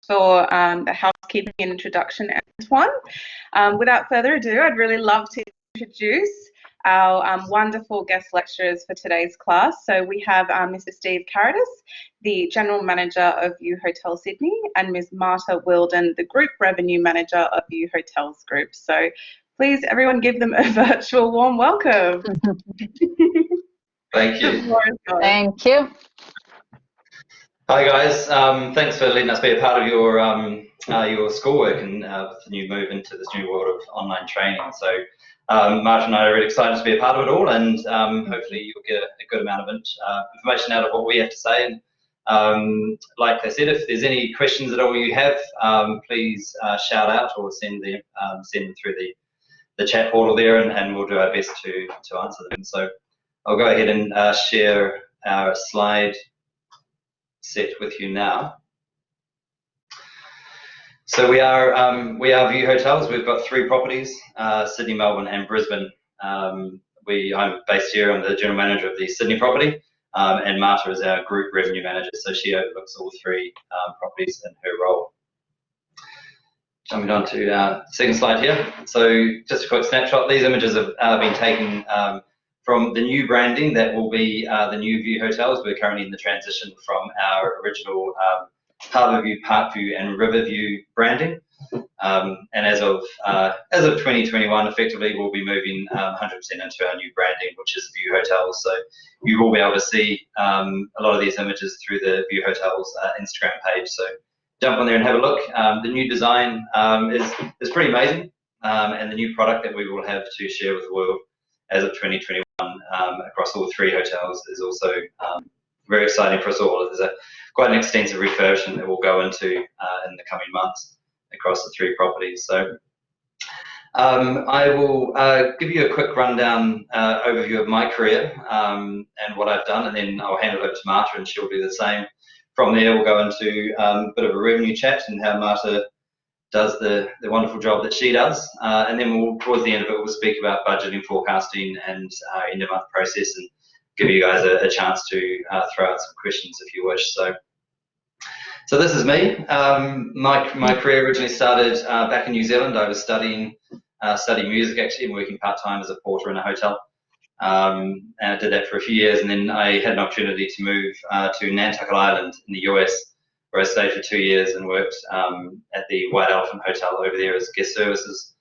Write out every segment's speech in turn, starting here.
for the housekeeping and introduction, Antoine. Without further ado, I'd really love to introduce our wonderful guest lecturers for today's class. So we have Mr. Steve Carrodus, the General Manager of View Hotel Sydney, and Ms. Marta Wheeldon, the Group Revenue Manager of View Hotels Group. So please, everyone, give them a virtual warm welcome. Thank you. Thank you. Hi guys, thanks for letting us be a part of your schoolwork and the new move into this new world of online training. So Marta and I are really excited to be a part of it all, and hopefully you'll get a good amount of information out of what we have to say. And like I said, if there's any questions at all you have, please shout out or send them through the chat portal there, and we'll do our best to answer them. So I'll go ahead and share our slide set with you now. So we are View Hotels. We've got 3 properties, Sydney, Melbourne and Brisbane. I'm based here. I'm the General Manager of the Sydney property, and Marta is our Group Revenue Manager, so she overlooks all 3 properties in her role. Jumping on to our second slide here. So just a quick snapshot. These images have been taken from the new branding that will be the new View Hotels. We're currently in the transition from our original Harbourview, Parkview and Riverview branding. And as of 2021, effectively, we'll be moving 100% into our new branding, which is View Hotels. So you will be able to see a lot of these images through the View Hotels Instagram page. So jump on there and have a look. The new design is pretty amazing, and the new product that we will have to share with the world as of 2021 across all 3 hotels is also very exciting for us all. There's quite an extensive refurbishment that we'll go into in the coming months across the 3 properties. So I will give you a quick rundown overview of my career and what I've done, and then I'll hand it over to Marta and she'll do the same. From there we'll go into a bit of a revenue chat and how Marta does the wonderful job that she does, and then towards the end of it we'll speak about budgeting, forecasting and end of month process, and give you guys a chance to throw out some questions if you wish. So this is me. My career originally started back in New Zealand. I was studying music actually, and working part-time as a porter in a hotel. And I did that for a few years, and then I had an opportunity to move to Nantucket Island in the US, where I stayed for 2 years and worked at the White Elephant Hotel over there as a guest service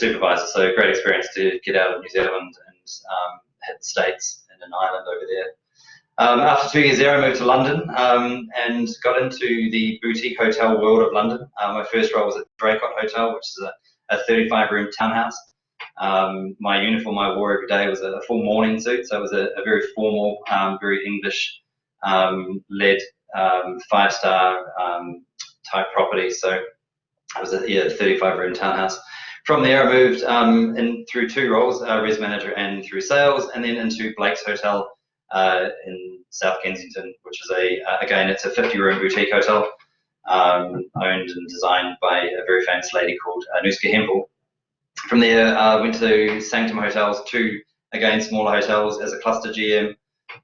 supervisor. So great experience to get out of New Zealand and hit the States and an island over there. After 2 years there, I moved to London and got into the boutique hotel world of London. My first role was at the Draycott Hotel, which is a 35-room townhouse. My uniform I wore every day was a full morning suit, so it was a very formal, very English led 5-star type property. So it was a 35-room townhouse. From there I moved in through 2 roles, res manager and through sales, and then into Blake's Hotel in South Kensington, which is again it's a 50-room boutique hotel, owned and designed by a very famous lady called Anuska Hempel. From there I went to Sanctum Hotels, 2 again smaller hotels as a cluster GM,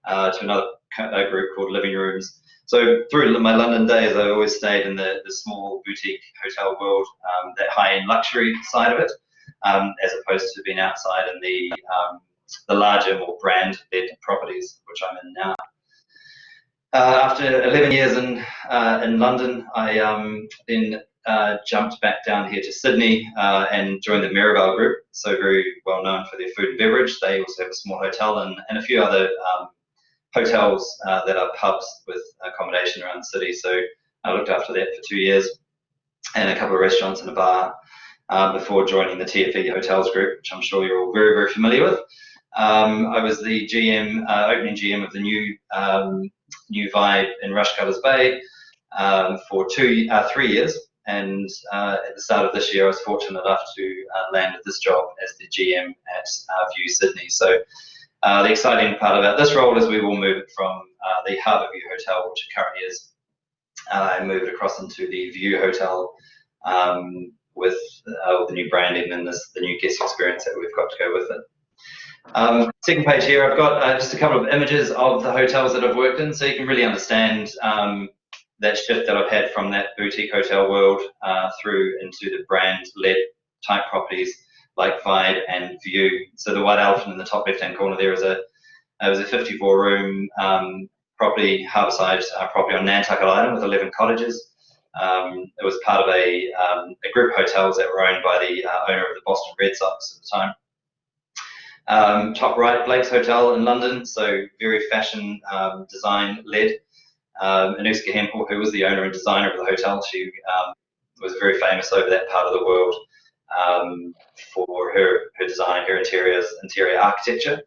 to another group called Living Rooms. So through my London days, I always stayed in the small boutique hotel world, that high-end luxury side of it, as opposed to being outside in the larger, more brand-led properties, which I'm in now. After 11 years in London, I then jumped back down here to Sydney and joined the Mirabelle Group, so very well known for their food and beverage. They also have a small hotel and a few other hotels that are pubs with accommodation around the city. So I looked after that for 2 years, and a couple of restaurants and a bar before joining the TFE Hotels Group, which I'm sure you're all very, very familiar with. I was the GM, opening GM of the new Vibe in Rushcutters Bay for 3 years, and at the start of this year I was fortunate enough to land this job as the GM at View Sydney. So the exciting part about this role is we will move it from the Harbourview Hotel, which it currently is, and move it across into the View Hotel with the new branding and the new guest experience that we've got to go with it. Second page here, I've got just a couple of images of the hotels that I've worked in, so you can really understand that shift that I've had from that boutique hotel world through into the brand-led type properties like Vide and View. So the white elephant in the top left-hand corner there is a 54-room property, harbourside property on Nantucket Island with 11 cottages. It was part of a group of hotels that were owned by the owner of the Boston Red Sox at the time. Top right, Blake's Hotel in London, so very fashion design led. Anuska Hempel, who was the owner and designer of the hotel, she was very famous over that part of the world for her design, her interior architecture.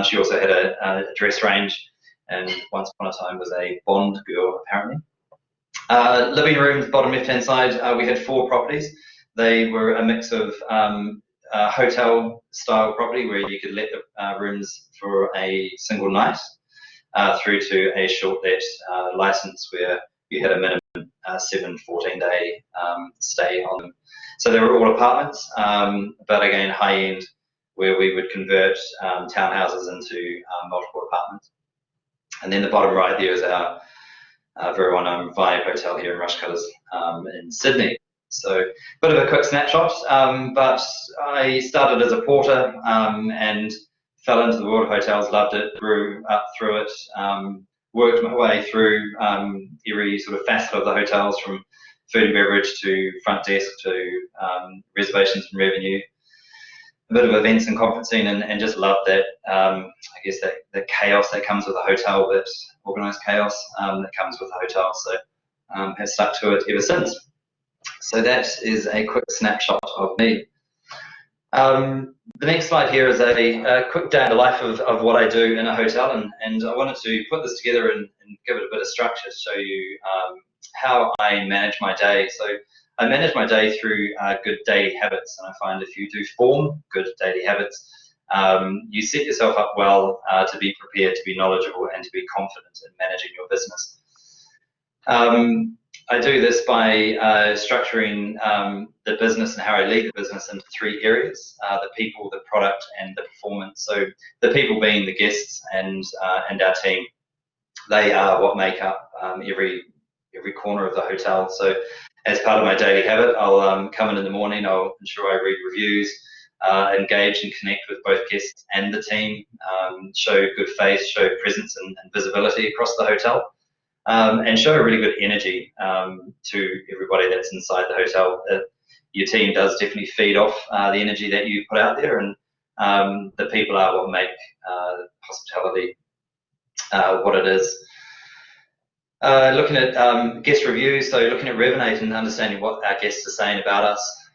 She also had a dress range, and once upon a time was a Bond girl, apparently. Living rooms, bottom left-hand side, we had 4 properties. They were a mix of hotel-style property where you could let the rooms for a single night, through to a short-let license where you had a minimum 7 14-day stay on them. So they were all apartments, but again high-end, where we would convert townhouses into multiple apartments. And then the bottom right there is our very well-known Vibe Hotel here in Rushcutters in Sydney. So a bit of a quick snapshot, but I started as a porter and fell into the world of hotels, loved it, grew up through it, worked my way through every sort of facet of the hotels, from food and beverage to front desk to reservations and revenue, a bit of events and conferencing, and just loved that, I guess, that chaos that comes with a hotel, that organised chaos that comes with a hotel. So have stuck to it ever since. So that is a quick snapshot of me. The next slide here is a quick day in the life of what I do in a hotel, and I wanted to put this together and give it a bit of structure to show you how I manage my day. So I manage my day through good daily habits, and I find if you do form good daily habits, you set yourself up well to be prepared, to be knowledgeable, and to be confident in managing your business. I do this by structuring the business and how I lead the business into 3 areas: the people, the product, and the performance. So the people being the guests and our team. They are what make up every corner of the hotel. So as part of my daily habit, I'll come in the morning, I'll ensure I read reviews, engage and connect with both guests and the team, show good face, show presence and visibility across the hotel. And show a really good energy to everybody that's inside the hotel. Your team does definitely feed off the energy that you put out there, and the people are what make hospitality what it is. Looking at guest reviews, so looking at Revenate and understanding what our guests are saying about us,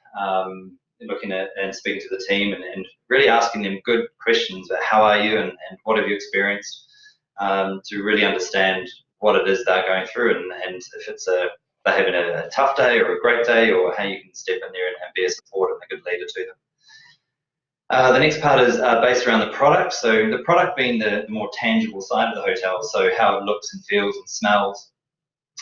looking at and speaking to the team and really asking them good questions about how are you and what have you experienced, to really understand what it is they're going through, and if it's they're having a tough day or a great day, or how you can step in there and be a support and a good leader to them. The next part is based around the product. So the product being the more tangible side of the hotel, so how it looks and feels and smells.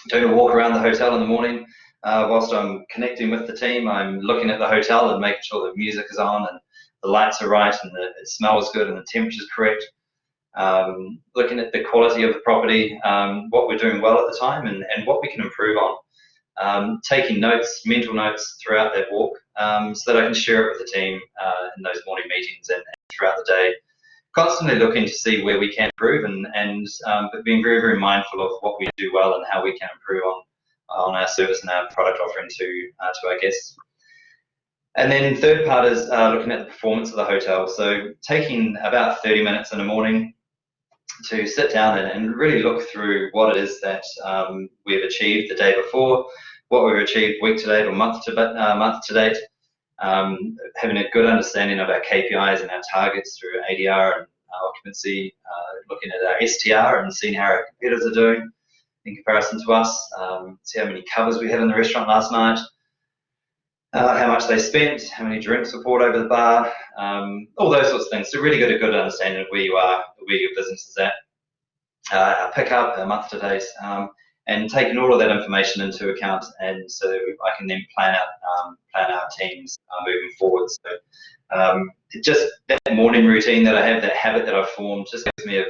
Doing a walk around the hotel in the morning, whilst I'm connecting with the team, I'm looking at the hotel and making sure the music is on and the lights are right and it smells good and the temperature's correct. Looking at the quality of the property, what we're doing well at the time, and what we can improve on. Taking notes, mental notes throughout that walk, so that I can share it with the team in those morning meetings and throughout the day. Constantly looking to see where we can improve, but being very, very mindful of what we do well and how we can improve on our service and our product offering to our guests. And then third part is looking at the performance of the hotel. So taking about 30 minutes in the morning to sit down and really look through what it is that we've achieved the day before, what we've achieved week to date or month to date, having a good understanding of our KPIs and our targets through ADR and occupancy, looking at our STR and seeing how our competitors are doing in comparison to us, see how many covers we had in the restaurant last night, how much they spent, how many drinks were poured over the bar, all those sorts of things. So really get a good understanding of where you are, where your business is at, our pickup, our month to date, and taking all of that information into account, and so I can then plan out teams moving forward. So just that morning routine that I have, that habit that I've formed, just gives me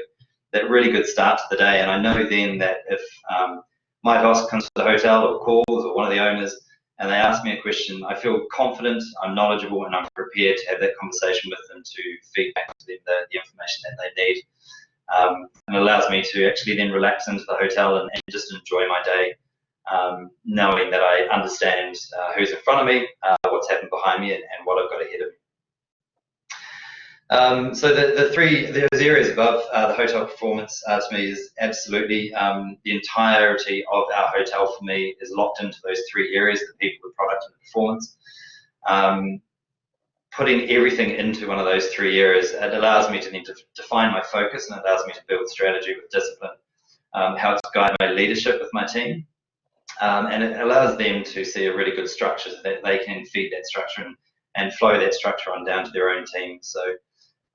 that really good start to the day, and I know then that if my boss comes to the hotel or calls, or one of the owners, and they ask me a question, I feel confident, I'm knowledgeable, and I'm prepared to have that conversation with them to feed back to them the information that they need. And it allows me to actually then relax into the hotel and just enjoy my day, knowing that I understand who's in front of me, what's happened behind me, and what I've got ahead of me. So those areas above the hotel performance to me is absolutely the entirety of our hotel for me is locked into those 3 areas: the people, the product, and the performance. Putting everything into one of those 3 areas, it allows me to then define my focus, and it allows me to build strategy with discipline, how to guide my leadership with my team, and it allows them to see a really good structure so that they can feed that structure and flow that structure on down to their own team. So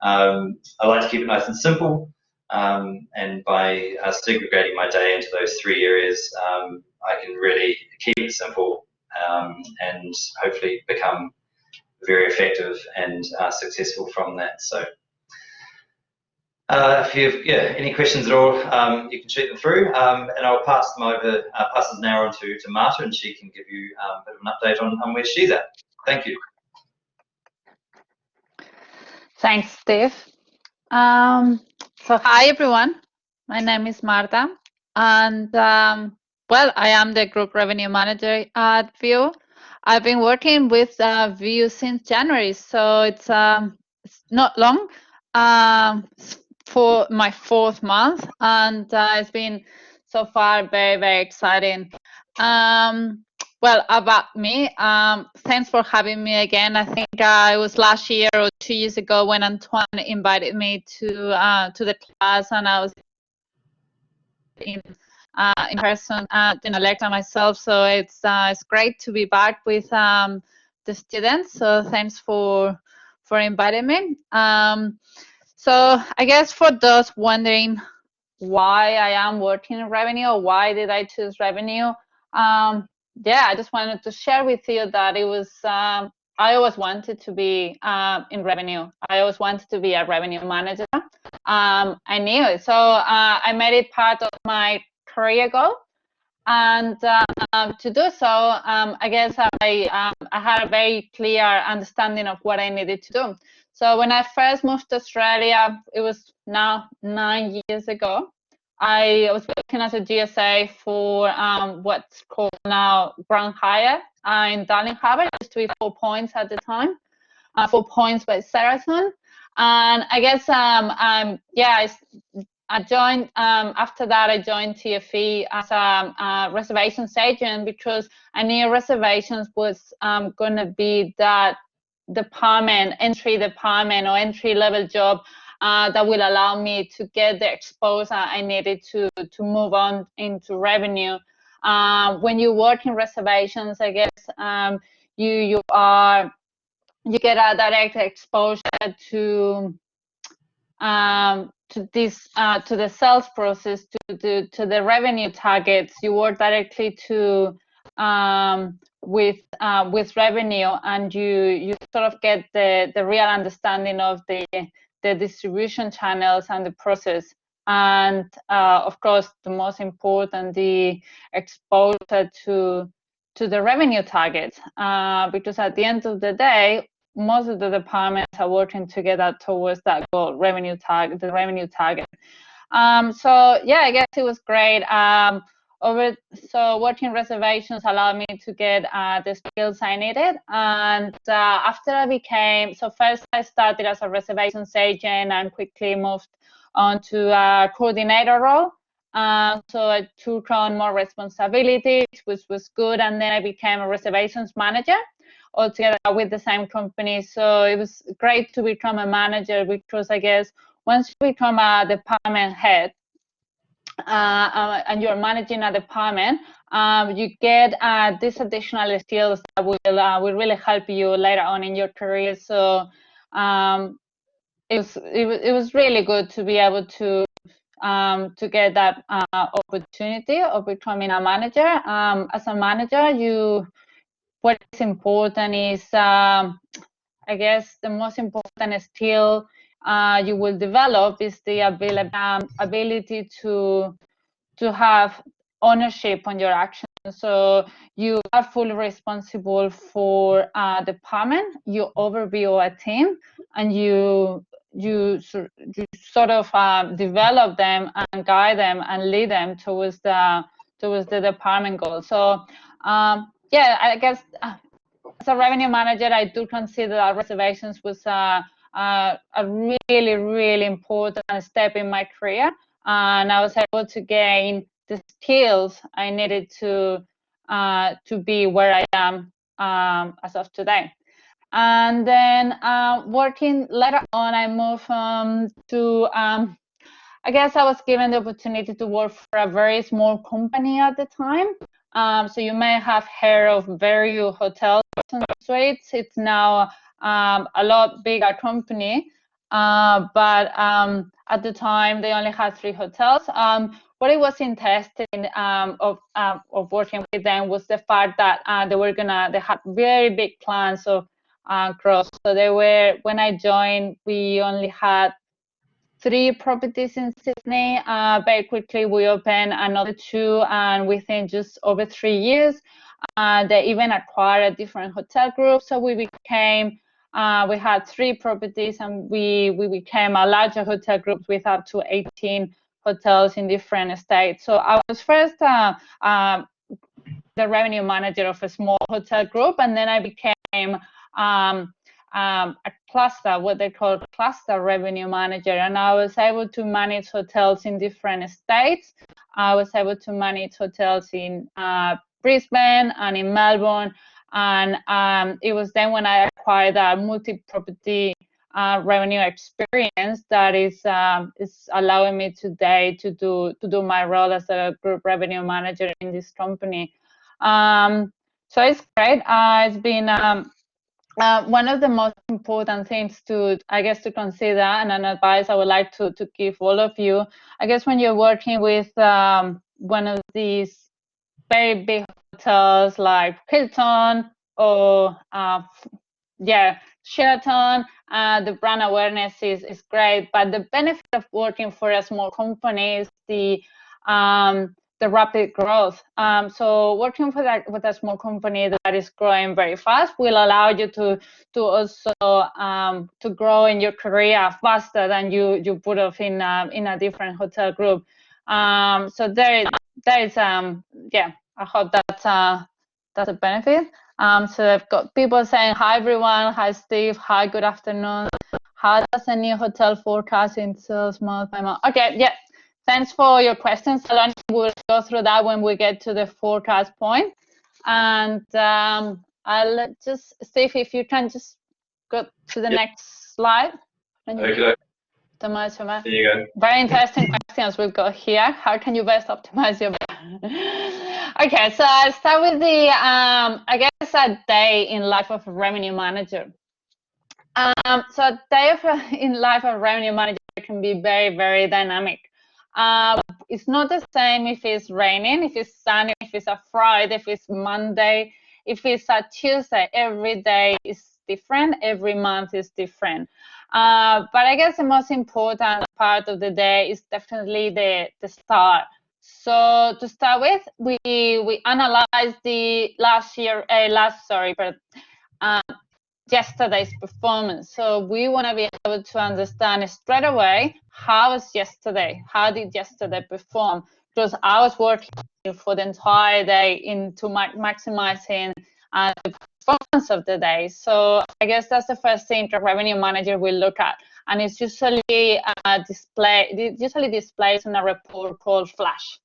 I like to keep it nice and simple, and by segregating my day into those 3 areas, I can really keep it simple and hopefully become very effective and successful from that. So if you have any questions at all, you can shoot them through, and I'll pass them over, pass this now on to Marta, and she can give you a bit of an update on where she's at. Thank you. Thanks, Steve. So hi, everyone. My name is Marta, and well, I am the Group Revenue Manager at Vue. I've been working with Vue since January, so it's not long, for my 4th month, and it's been so far very, very exciting. Well, about me, thanks for having me again. I think it was last year or 2 years ago when Antoine invited me to the class, and I was in person in a lecture myself. So it's great to be back with the students. So thanks for inviting me. So I guess for those wondering why I am working in revenue, or why did I choose revenue, yeah, I just wanted to share with you that it was I always wanted to be in revenue. I always wanted to be a revenue manager. I knew it, so I made it part of my career goal. And to do so, I guess I had a very clear understanding of what I needed to do. So when I first moved to Australia, it was now 9 years ago. I was working as a GSA for what's called now Grand Hyatt in Darling Harbour. It used to be 4 Points at the time, 4 Points by Sheraton. And I guess yeah, I joined, after that I joined TFE as a reservations agent, because I knew reservations was going to be that entry department or entry level job that will allow me to get the exposure I needed to move on into revenue. When you work in reservations, I guess you get a direct exposure to the sales process, to the revenue targets. You work directly with revenue, and you sort of get the real understanding of the distribution channels and the process, and of course the most important, the exposure to the revenue targets, because at the end of the day, most of the departments are working together towards that goal, the revenue target. So yeah, I guess it was great. So working reservations allowed me to get the skills I needed, and after I became, so first I started as a reservations agent and quickly moved on to a coordinator role. So I took on more responsibilities, which was good, and then I became a reservations manager altogether with the same company. So it was great to become a manager, because I guess once you become a department head and you're managing a department, you get these additional skills that will really help you later on in your career. So it was really good to be able to get that opportunity of becoming a manager. As a manager, what is important is, I guess, the most important skill you will develop is the ability to have ownership on your actions. So you are fully responsible for a department, you overview a team, and you sort of develop them and guide them and lead them towards the department goal. So yeah, I guess as a revenue manager, I do consider that reservations was a really important step in my career, and I was able to gain the skills I needed to be where I am as of today. And then working later on, I moved to I guess I was given the opportunity to work for a very small company at the time. So you may have heard of Verio Hotels and Suites. It's now a lot bigger company, but at the time they only had 3 hotels. What I was interested in of working with them was the fact that they had very big plans of growth. So when I joined, we only had 3 properties in Sydney. Very quickly, we opened another 2, and within just over 3 years, they even acquired a different hotel group. So we had 3 properties, and we became a larger hotel group with up to 18 hotels in different states. So I was first the revenue manager of a small hotel group, and then I became a cluster, what they call cluster revenue manager, and I was able to manage hotels in different states. I was able to manage hotels in Brisbane and in Melbourne, and it was then when I acquired a multi-property revenue experience that is allowing me today to do my role as a group revenue manager in this company. So it's great. It's been one of the most important things to consider, and an advice I would like to give all of you, I guess, when you're working with one of these very big hotels like Hilton or Sheraton, the brand awareness is great, but the benefit of working for a small company is the rapid growth. So working with a small company that is growing very fast will allow you to also to grow in your career faster than you would have in a different hotel group. So there is I hope that's a benefit. So I've got people saying, hi everyone, hi Steve, hi, good afternoon. How does a new hotel forecast in sales month by month? Okay, yeah. Thanks for your questions, Alon. We'll go through that when we get to the forecast point. And I'll just, Steve, if you can just go to the next slide. Okay. Optimize. There you go. Very interesting questions we've got here. How can you best optimize your Okay, so I'll start with the, I guess, a day in life of a revenue manager. So a day in life of a revenue manager can be very, very dynamic. It's not the same if it's raining, if it's sunny, if it's a Friday, if it's Monday, if it's a Tuesday. Every day is different, every month is different. But I guess the most important part of the day is definitely the start. So to start with, we analyzed the yesterday's performance. So we want to be able to understand straight away how did yesterday perform, because I was working for the entire day into maximizing the performance of the day. So I guess that's the first thing the revenue manager will look at, and it's usually displays on a report called Flash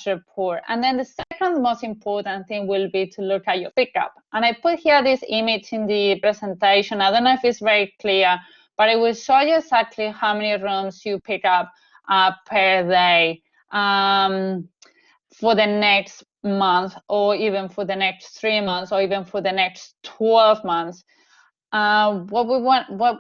report. And then the second most important thing will be to look at your pickup. And I put here this image in the presentation. I don't know if it's very clear, but it will show you exactly how many rooms you pick up per day for the next month, or even for the next 3 months, or even for the next 12 months. What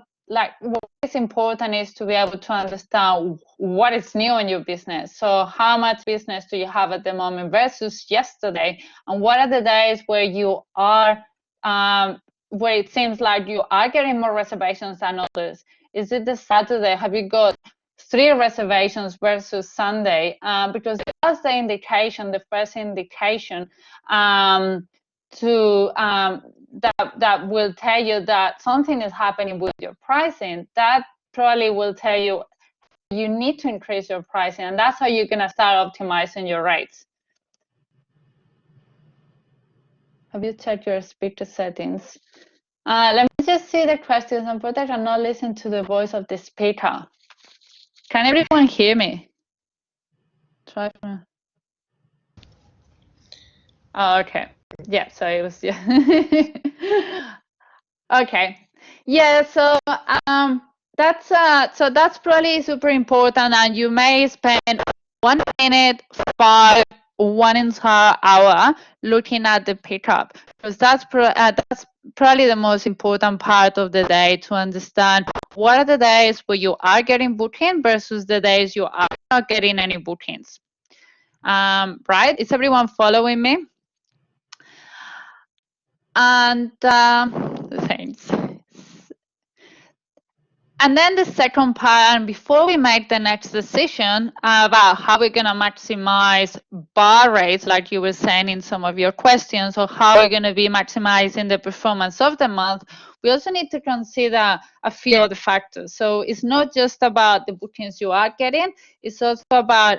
is important is to be able to understand what is new in your business. So how much business do you have at the moment versus yesterday, and what are the days where you are where it seems like you are getting more reservations than others? Is it the Saturday? Have you got 3 reservations versus Sunday, because that's the indication, the first indication that will tell you that something is happening with your pricing. That probably will tell you you need to increase your pricing, and that's how you're going to start optimizing your rates. Have you checked your speaker settings? Let me just see the questions. Unfortunately, I'm not listening to the voice of the speaker. Can everyone hear me? Try for... Oh, okay. Yeah, so it was, yeah. Okay. Yeah, so that's probably super important, and you may spend 1 minute, 5, 1 entire hour looking at the pickup, because that's probably the most important part of the day, to understand what are the days where you are getting booking versus the days you are not getting any bookings. Right? Is everyone following me? And thanks. And then the second part, and before we make the next decision about how we're going to maximize bar rates, like you were saying in some of your questions, or how we're going to be maximizing the performance of the month, we also need to consider a few other factors. So it's not just about the bookings you are getting, it's also about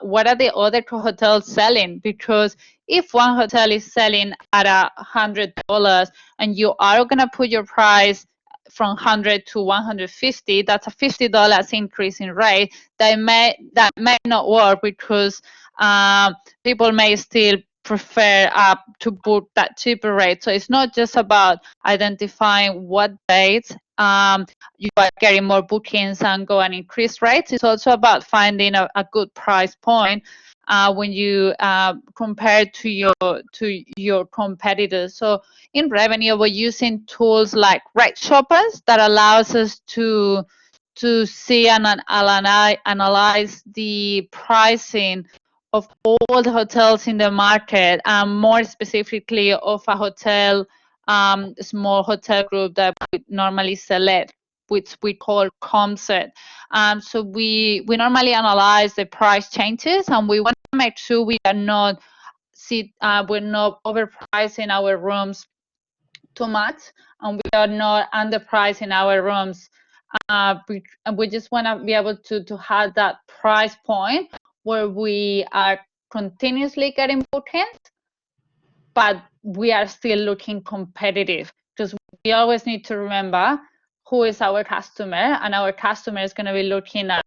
what are the other hotels selling, because if one hotel is selling at $100 and you are going to put your price from 100 to 150, that's a $50 increase in rate. That may not work, because people may still prefer to book that cheaper rate. So it's not just about identifying what dates you are getting more bookings and go and increase rates. It's also about finding a good price point when you compare to your competitors. So in revenue, we're using tools like Rate Shoppers that allows us to see and analyze the pricing of all the hotels in the market, and more specifically of a hotel, small hotel group that we normally select, which we call ComSet. So we normally analyze the price changes, and we want to make sure we are not we're not overpricing our rooms too much, and we are not underpricing our rooms. We just want to be able to have that price point where we are continuously getting bookings, but we are still looking competitive, because we always need to remember who is our customer, and our customer is going to be looking at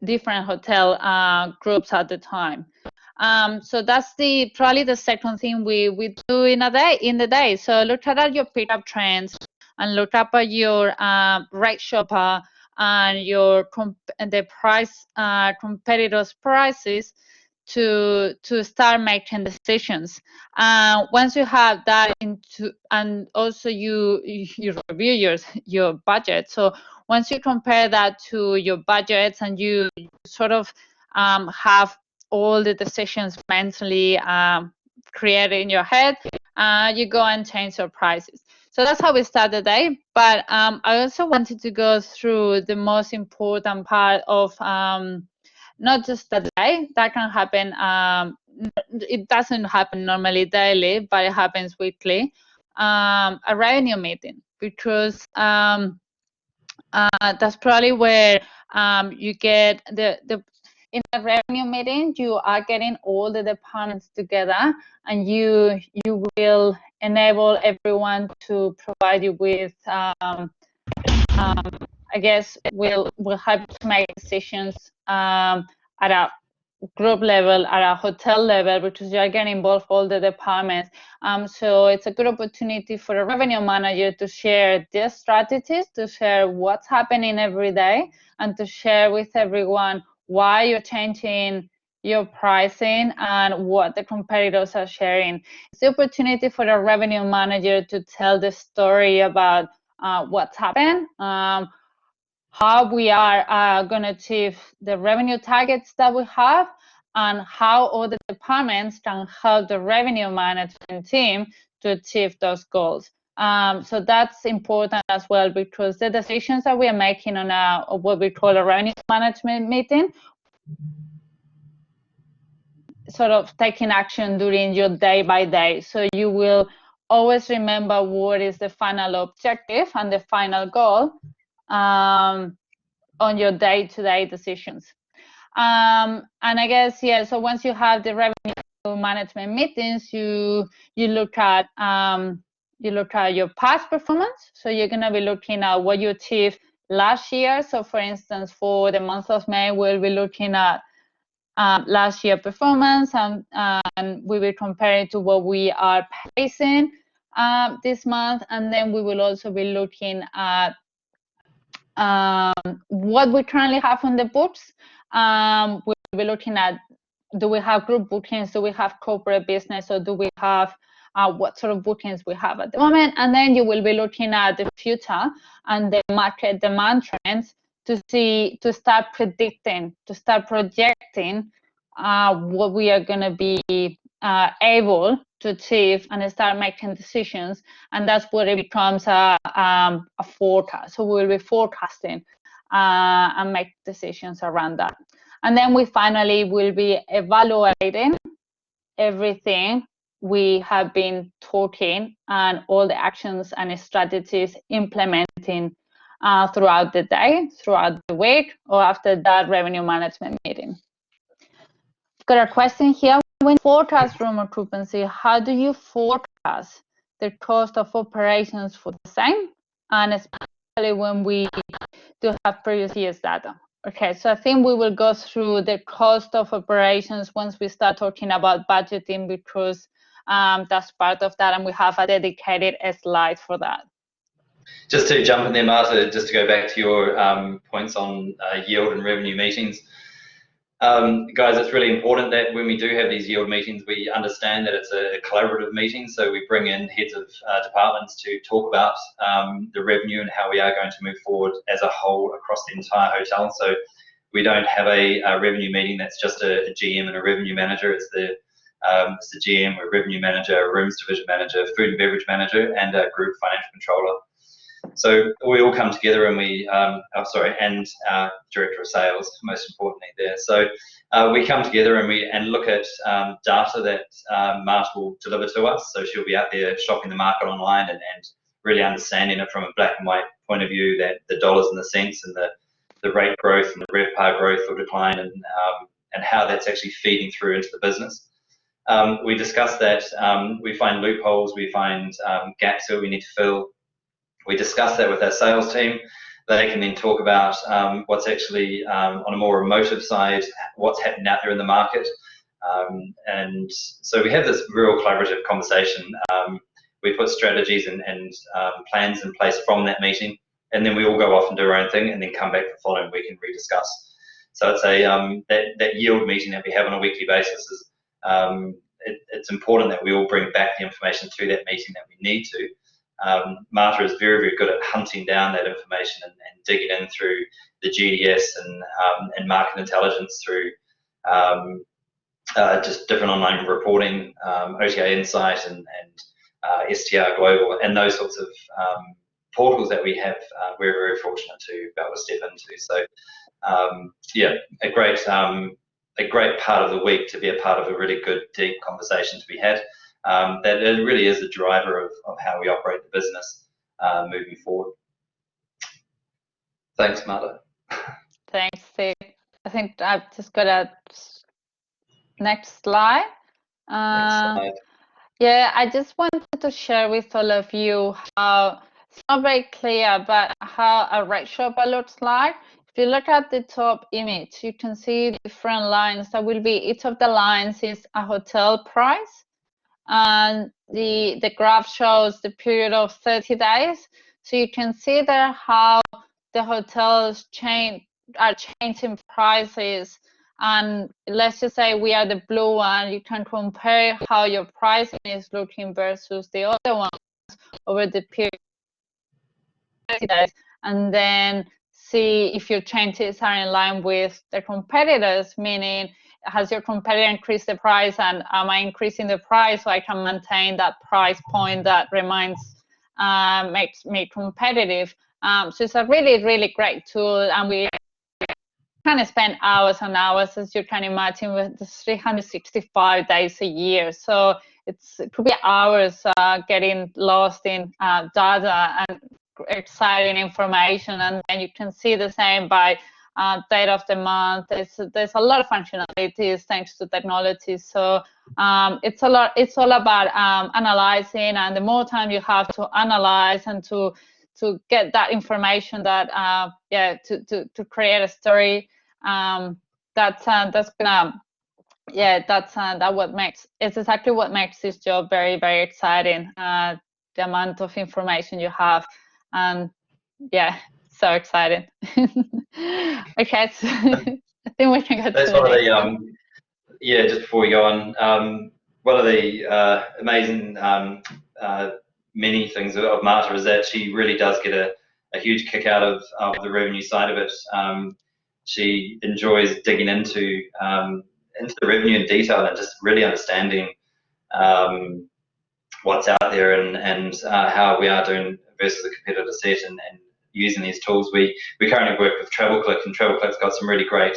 different hotel groups at the time. So that's probably the second thing we do in the day. So look at your pickup trends, and look up at your Rate Shopper and the price competitors' prices to start making decisions. Once you have that and also you review your budget. So once you compare that to your budgets, and you sort of have all the decisions mentally created in your head, you go and change your prices. So that's how we start the day. But I also wanted to go through the most important part of not just the day. That can happen. It doesn't happen normally daily, but it happens weekly. A revenue meeting, because that's probably where you get in a revenue meeting, you are getting all the departments together, and you will enable everyone to provide you with, I guess, will help to make decisions at a group level, at a hotel level, because you are getting involved all the departments. So it's a good opportunity for a revenue manager to share their strategies, to share what's happening every day, and to share with everyone why you're changing your pricing and what the competitors are sharing. It's the opportunity for a revenue manager to tell the story about what's happened, how we are going to achieve the revenue targets that we have, and how all the departments can help the revenue management team to achieve those goals. So that's important as well, because the decisions that we are making on what we call a revenue management meeting, sort of taking action during your day by day. So you will always remember what is the final objective and the final goal on your day-to-day decisions. And I guess, yeah, so once you have the revenue management meetings, you look at your past performance. So you're going to be looking at what you achieved last year. So for instance, for the month of May, we'll be looking at last year performance, and we will compare it to what we are pacing this month. And then we will also be looking at what we currently have on the books. We'll be looking at, do we have group bookings, do we have corporate business, or do we have what sort of bookings we have at the moment. And then you will be looking at the future and the market demand trends to start predicting, to start projecting what we are going to be able to achieve, and start making decisions. And that's where it becomes a forecast. So we'll be forecasting and make decisions around that. And then we finally will be evaluating everything we have been talking and all the actions and strategies implementing throughout the day, throughout the week, or after that revenue management meeting. Got a question here. When you forecast room occupancy, how do you forecast the cost of operations for the same, and especially when we do have previous year's data? Okay, so I think we will go through the cost of operations once we start talking about budgeting, because that's part of that, and we have a dedicated slide for that. Just to jump in there, Marta, just to go back to your points on yield and revenue meetings. Guys, it's really important that when we do have these yield meetings, we understand that it's a collaborative meeting. So we bring in heads of departments to talk about the revenue and how we are going to move forward as a whole across the entire hotel. So we don't have a revenue meeting that's just a GM and a revenue manager. It's the GM, a revenue manager, a rooms division manager, food and beverage manager, and a group financial controller. So we all come together, and we, and director of sales, most importantly there. So we come together and look at data that Marta will deliver to us. So she'll be out there shopping the market online and really understanding it from a black and white point of view, that the dollars and the cents and the rate growth and the RevPAR growth or decline, and how that's actually feeding through into the business. We discuss that. We find loopholes. We find gaps that we need to fill. We discuss that with our sales team. They can then talk about what's actually on a more emotive side, what's happening out there in the market. And so we have this real collaborative conversation. We put strategies and plans in place from that meeting, and then we all go off and do our own thing, and then come back the following week and rediscuss. So it's that yield meeting that we have on a weekly basis is it's important that we all bring back the information to that meeting that we need to. Marta is very, very good at hunting down that information and digging in through the GDS and market intelligence, through just different online reporting, OTA Insight and STR Global, and those sorts of portals that we have. We're very fortunate to be able to step into. So yeah, a great part of the week to be a part of a really good, deep conversation to be had. That it really is the driver of how we operate the business moving forward. Thanks, Marta. Thanks, Steve. I think I've just got a next slide. Yeah, I just wanted to share with all of you how it's not very clear, but how a rate shopper looks like. If you look at the top image, you can see different lines. That will be, each of the lines is a hotel price. And the graph shows the period of 30 days. So you can see there how the hotels are changing prices. And let's just say we are the blue one. You can compare how your pricing is looking versus the other ones over the period of 30 days. And then see if your changes are in line with the competitors, meaning, has your competitor increased the price, and am I increasing the price so I can maintain that price point that remains makes me competitive. So it's a really, really great tool, and we kind of spend hours and hours, as you can imagine, with the 365 days a year. So it could be hours getting lost in data and exciting information, and then you can see the same by date of the month. There's a lot of functionalities thanks to technology. So it's all about analyzing, and the more time you have to analyze and to get that information, that to create a story, that's exactly what makes this job very, very exciting. The amount of information you have, and yeah, so exciting. Okay, so I think we can go That's to the one of next the one. yeah, just before we go on, one of the amazing many things of Marta is that she really does get a huge kick out of the revenue side of it. She enjoys digging into the revenue in detail and just really understanding what's out there and how we are doing versus the competitor set, and using these tools. We currently work with TravelClick, and TravelClick's got some really great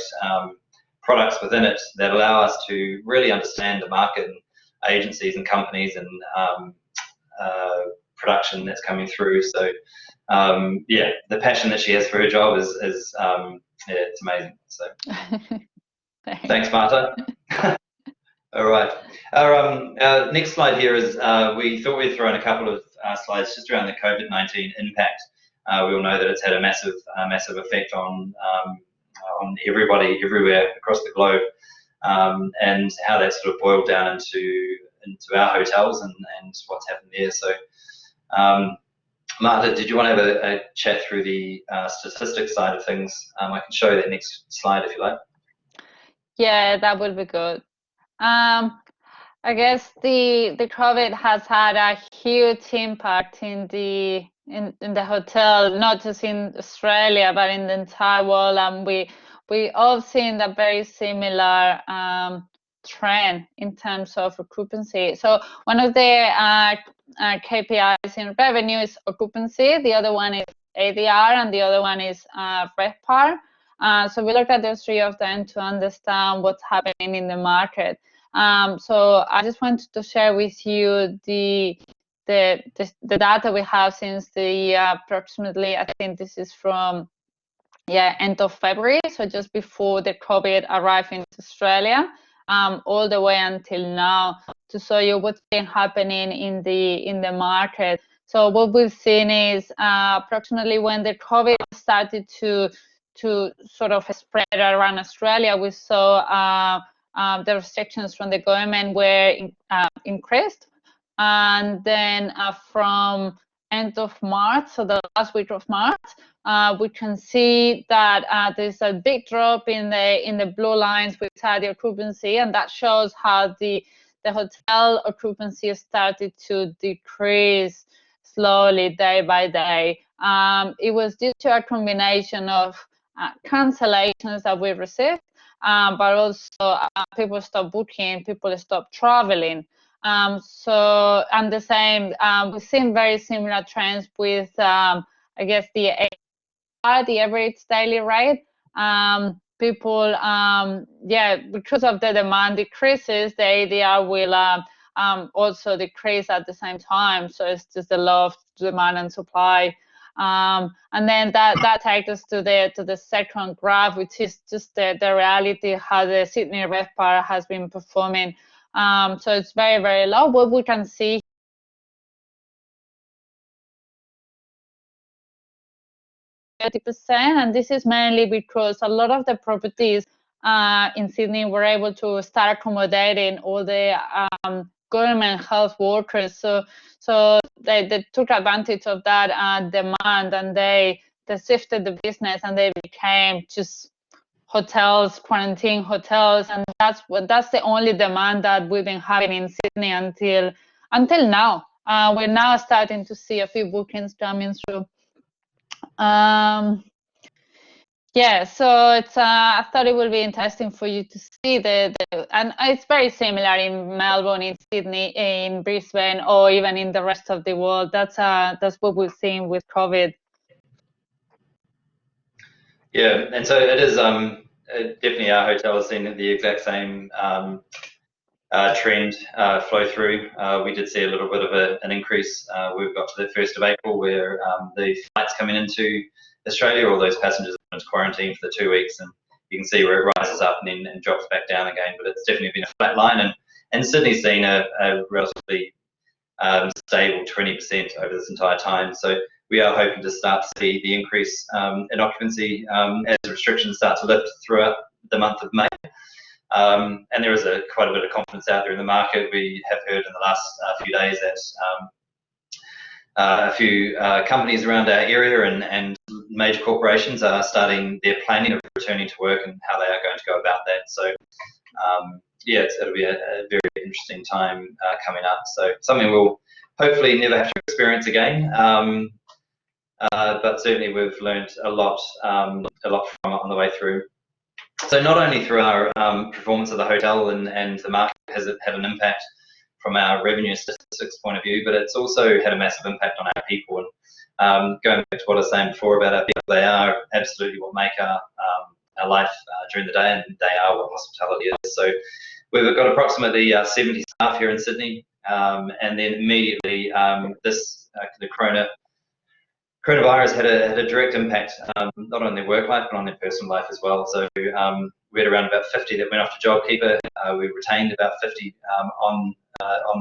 products within it that allow us to really understand the market and agencies and companies and production that's coming through. So yeah, the passion that she has for her job is yeah, it's amazing. So thanks, Marta. All right. Our next slide here is we thought we'd throw in a couple of slides just around the COVID-19 impact. We all know that it's had a massive effect on everybody everywhere across the globe, and how that sort of boiled down into our hotels and what's happened there. So, Marta, did you want to have a chat through the statistics side of things? I can show you that next slide if you like. Yeah, that would be good. I guess the COVID has had a huge impact in the hotel, not just in Australia, but in the entire world. And we all seen a very similar trend in terms of occupancy. So one of the KPIs in revenue is occupancy. The other one is ADR, and the other one is RevPAR. So we looked at those three of them to understand what's happening in the market. So I just wanted to share with you the data we have since the approximately, I think this is from end of February, so just before the COVID arrived in Australia, all the way until now, to show you what's been happening in the market. So what we've seen is approximately when the COVID started to sort of spread around Australia, we saw the restrictions from the government were increased, and then from end of March, so the last week of March, we can see that there's a big drop in the blue lines which are the occupancy, and that shows how the hotel occupancy started to decrease slowly day by day. It was due to a combination of cancellations that we received, but also people stopped booking, people stopped traveling. So, and the same, we've seen very similar trends with, I guess, the average daily rate. People, because of the demand decreases, the ADR will also decrease at the same time. So it's just the law of demand and supply. And then that takes us to the second graph, which is just the reality how the Sydney RevPAR has been performing. So it's very, very low. What we can see 30%, and this is mainly because a lot of the properties in Sydney were able to start accommodating all the government health workers. So they took advantage of that demand, and they shifted the business, and they became just hotels, quarantine hotels, and that's the only demand that we've been having in Sydney until now. We're now starting to see a few bookings coming through. Yeah, so it's I thought it would be interesting for you to see and it's very similar in Melbourne, in Sydney, in Brisbane, or even in the rest of the world. That's what we've seen with COVID. Yeah, and so it is definitely our hotel has seen the exact same trend flow through. We did see a little bit of an increase. We've got to the 1st of April where the flights coming into Australia, all those passengers are into quarantine for the 2 weeks, and you can see where it rises up and then drops back down again. But it's definitely been a flat line, and Sydney's seen a relatively stable 20% over this entire time. So we are hoping to start to see the increase in occupancy as restrictions start to lift throughout the month of May. And there is quite a bit of confidence out there in the market. We have heard in the last few days that a few companies around our area and major corporations are starting their planning of returning to work and how they are going to go about that. So yeah, it'll be a very interesting time coming up. So something we'll hopefully never have to experience again. But certainly we've learned a lot from it on the way through. So not only through our performance of the hotel and the market has it had an impact from our revenue statistics point of view, but it's also had a massive impact on our people. And going back to what I was saying before about our people, they are absolutely what make our life during the day, and they are what hospitality is. So we've got approximately 70 staff here in Sydney, and then immediately the coronavirus had a direct impact, not on their work life, but on their personal life as well. So we had around about 50 that went off to JobKeeper. We retained about 50 on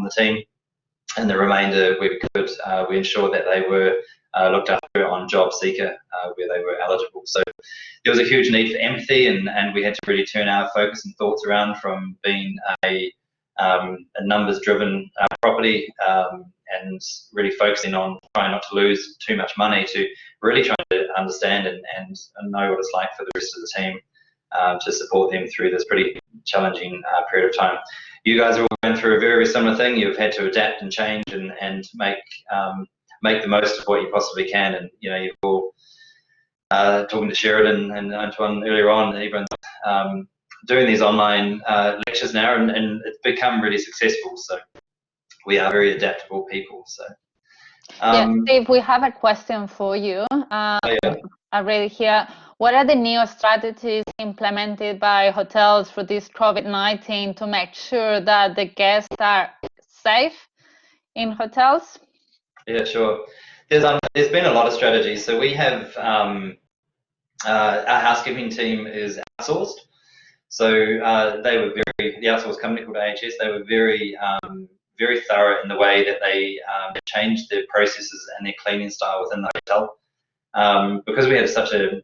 the team, and the remainder we ensured that they were looked after on Job Seeker where they were eligible. So there was a huge need for empathy, and we had to really turn our focus and thoughts around from being a numbers-driven property and really focusing on trying not to lose too much money to really trying to understand and know what it's like for the rest of the team to support them through this pretty challenging period of time. You guys are all going through a very similar thing. You've had to adapt and change and make the most of what you possibly can. And you know, you've all talking to Sheridan and Antoine earlier on, everyone's doing these online lectures now, and it's become really successful. So we are very adaptable people. So yeah, Steve, we have a question for you. Oh, yeah. I read it here. What are the new strategies implemented by hotels for this COVID-19 to make sure that the guests are safe in hotels? Yeah, sure. There's been a lot of strategies. So we have our housekeeping team is outsourced. So they were the outsourced company called AHS. They were very thorough in the way that they changed their processes and their cleaning style within the hotel. Because we had such a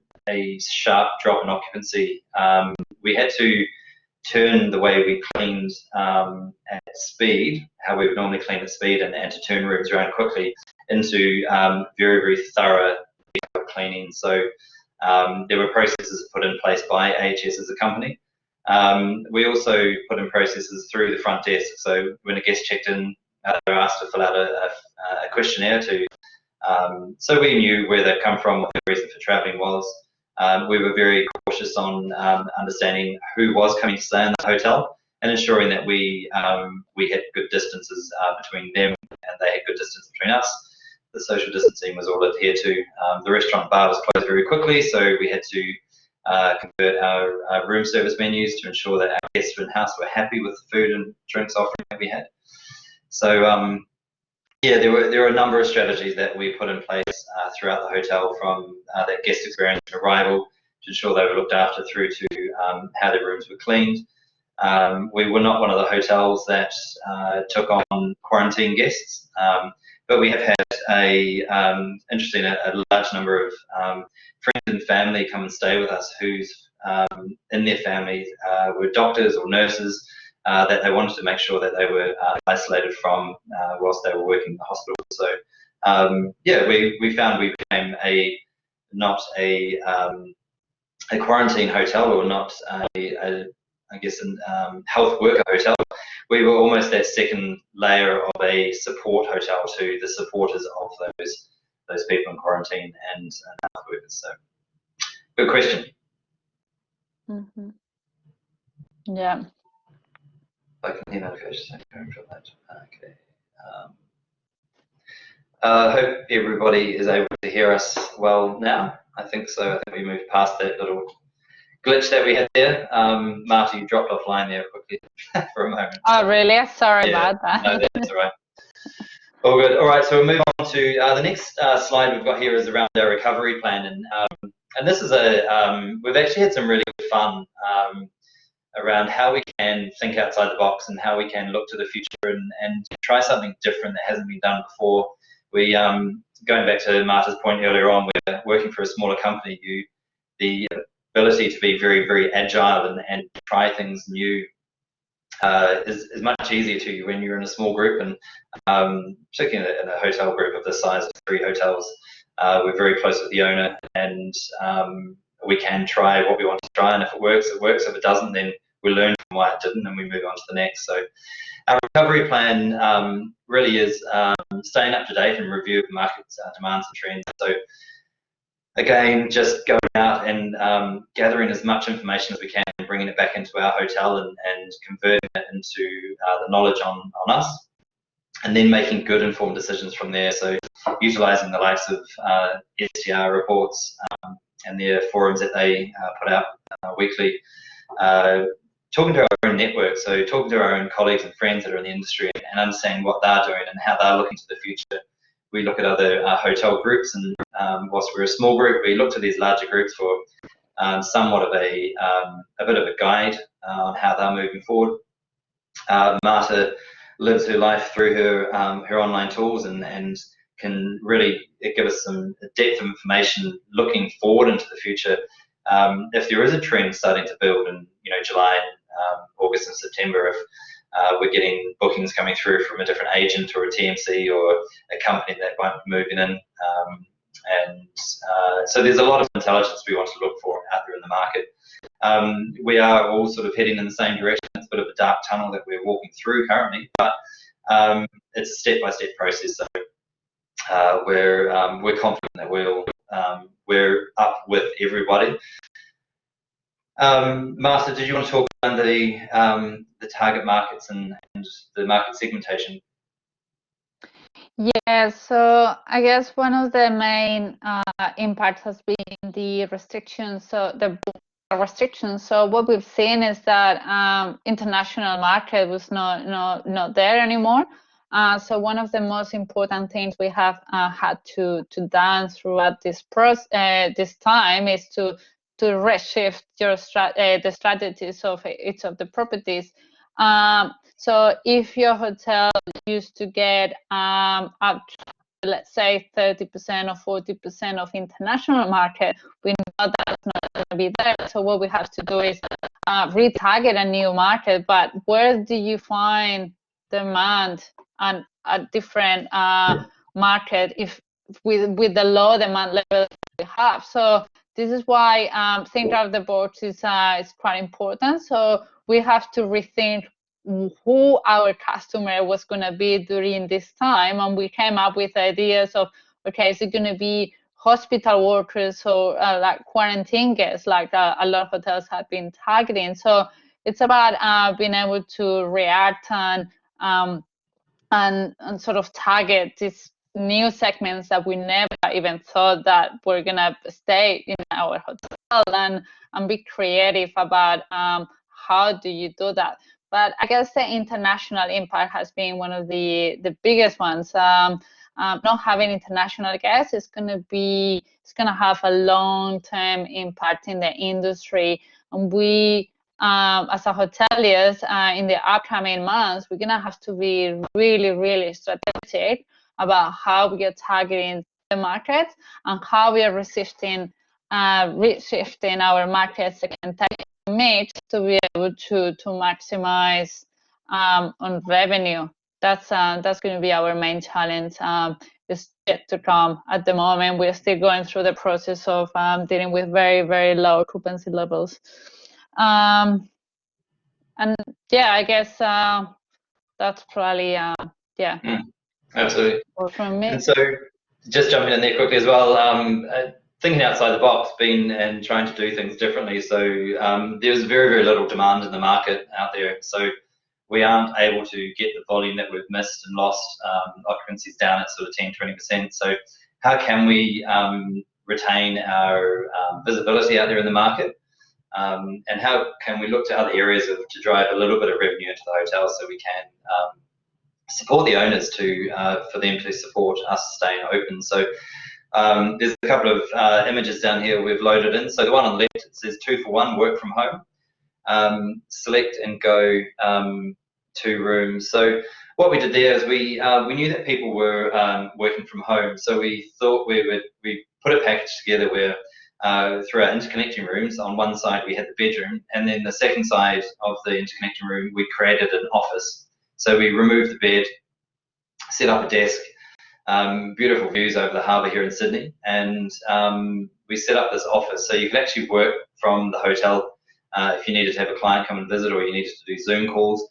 sharp drop in occupancy, we had to turn the way we cleaned at speed, how we would normally clean at speed, and to turn rooms around quickly into very, very thorough cleaning. So there were processes put in place by AHS as a company. We also put in processes through the front desk. So when a guest checked in, they were asked to fill out a questionnaire so we knew where they'd come from, what the reason for travelling was. We were very cautious on understanding who was coming to stay in the hotel and ensuring that we had good distances between them and they had good distance between us. The social distancing was all adhered to. The restaurant bar was closed very quickly, so we had to convert our room service menus to ensure that our guests in-house were happy with the food and drinks offering that we had. So yeah, there were a number of strategies that we put in place throughout the hotel, from that guest experience arrival to ensure they were looked after through to how their rooms were cleaned. We were not one of the hotels that took on quarantine guests, but we have had a large number of friends and family come and stay with us who's in their families were doctors or nurses that they wanted to make sure that they were isolated from whilst they were working in the hospital. So yeah, we found we became not a quarantine hotel, or not a health worker hotel. We were almost that second layer of a support hotel to the supporters of those people in quarantine and health workers. So good question. Mm-hmm. Yeah. I can hear notifications coming from that. Okay. I hope everybody is able to hear us well now. I think so. I think we moved past that little glitch that we had there. Marta, you dropped offline there quickly for a moment. Oh, really? Sorry Yeah, about that. no, that's all right. All good. All right, so we'll move on to the next slide we've got here is around our recovery plan, and this is we've actually had some really good fun around how we can think outside the box and how we can look to the future and try something different that hasn't been done before. We going back to Marta's point earlier on, we're working for a smaller company. The ability to be very, very agile and try things new is much easier to you when you're in a small group, and particularly in a hotel group of this size of 3 hotels. We're very close with the owner, and we can try what we want to try, and if it works, it works. If it doesn't, then we learn from why it didn't, and we move on to the next. So our recovery plan really is staying up to date and review market demands and trends. So again, just going out and gathering as much information as we can, and bringing it back into our hotel and converting it into the knowledge on us, and then making good informed decisions from there. So utilising the likes of STR reports and their forums that they put out weekly, talking to our own network, so talking to our own colleagues and friends that are in the industry and understanding what they're doing and how they're looking to the future. We look at other hotel groups, and whilst we're a small group, we look to these larger groups for somewhat of a bit of a guide on how they're moving forward. Marta lives her life through her online tools and can really give us some depth of information looking forward into the future. If there is a trend starting to build in July, August and September, if we're getting bookings coming through from a different agent or a TMC or a company that might be moving in. So there's a lot of intelligence we want to look for out there in the market. We are all sort of heading in the same direction. It's a bit of a dark tunnel that we're walking through currently, but it's a step-by-step process. So we're confident that we're up with everybody. Marta, did you want to talk about the target markets and the market segmentation? Yeah, so I guess one of the main impacts has been the restrictions. So the restrictions. So what we've seen is that international market was not there anymore. So one of the most important things we have had to done throughout this time is to reshift the strategies of each of the properties. So if your hotel used to get up to, let's say, 30% or 40% of international market, we know that's not going to be there. So what we have to do is retarget a new market. But where do you find demand and a different market if with the low demand level we have? So this is why thinking out of the box is quite important. So we have to rethink who our customer was going to be during this time, and we came up with ideas of, okay, is it going to be hospital workers or like quarantine guests, like a lot of hotels have been targeting. So it's about being able to react and sort of target these new segments that we never even thought that were gonna stay in our hotel, and be creative about how do you do that. But I guess the international impact has been one of the biggest ones. Not having international guests is gonna have a long-term impact in the industry, and we as a hoteliers in the upcoming months, we're gonna have to be really, really strategic about how we are targeting the market and how we are reshifting our market segmentation mix to be able to maximize on revenue. That's going to be our main challenge. Is yet to come. At the moment, we're still going through the process of dealing with very, very low occupancy levels. And yeah, I guess that's probably Absolutely. all from me. And so, just jumping in there quickly as well. thinking outside the box, been and trying to do things differently. So there's very, very little demand in the market out there. So we aren't able to get the volume that we've missed and lost. Occupancy's down at sort of 10–20%. So how can we retain our visibility out there in the market? And how can we look to other areas to drive a little bit of revenue into the hotel so we can support the owners for them to support us staying open. So there's a couple of images down here we've loaded in. So the one on the left, it says 2 for 1, work from home. Select and go 2 rooms. So what we did there is we knew that people were working from home, so we thought we put a package together where through our interconnecting rooms, on one side we had the bedroom, and then the second side of the interconnecting room we created an office. So we removed the bed, set up a desk, beautiful views over the harbour here in Sydney, and we set up this office so you could actually work from the hotel. If you needed to have a client come and visit, or you needed to do Zoom calls,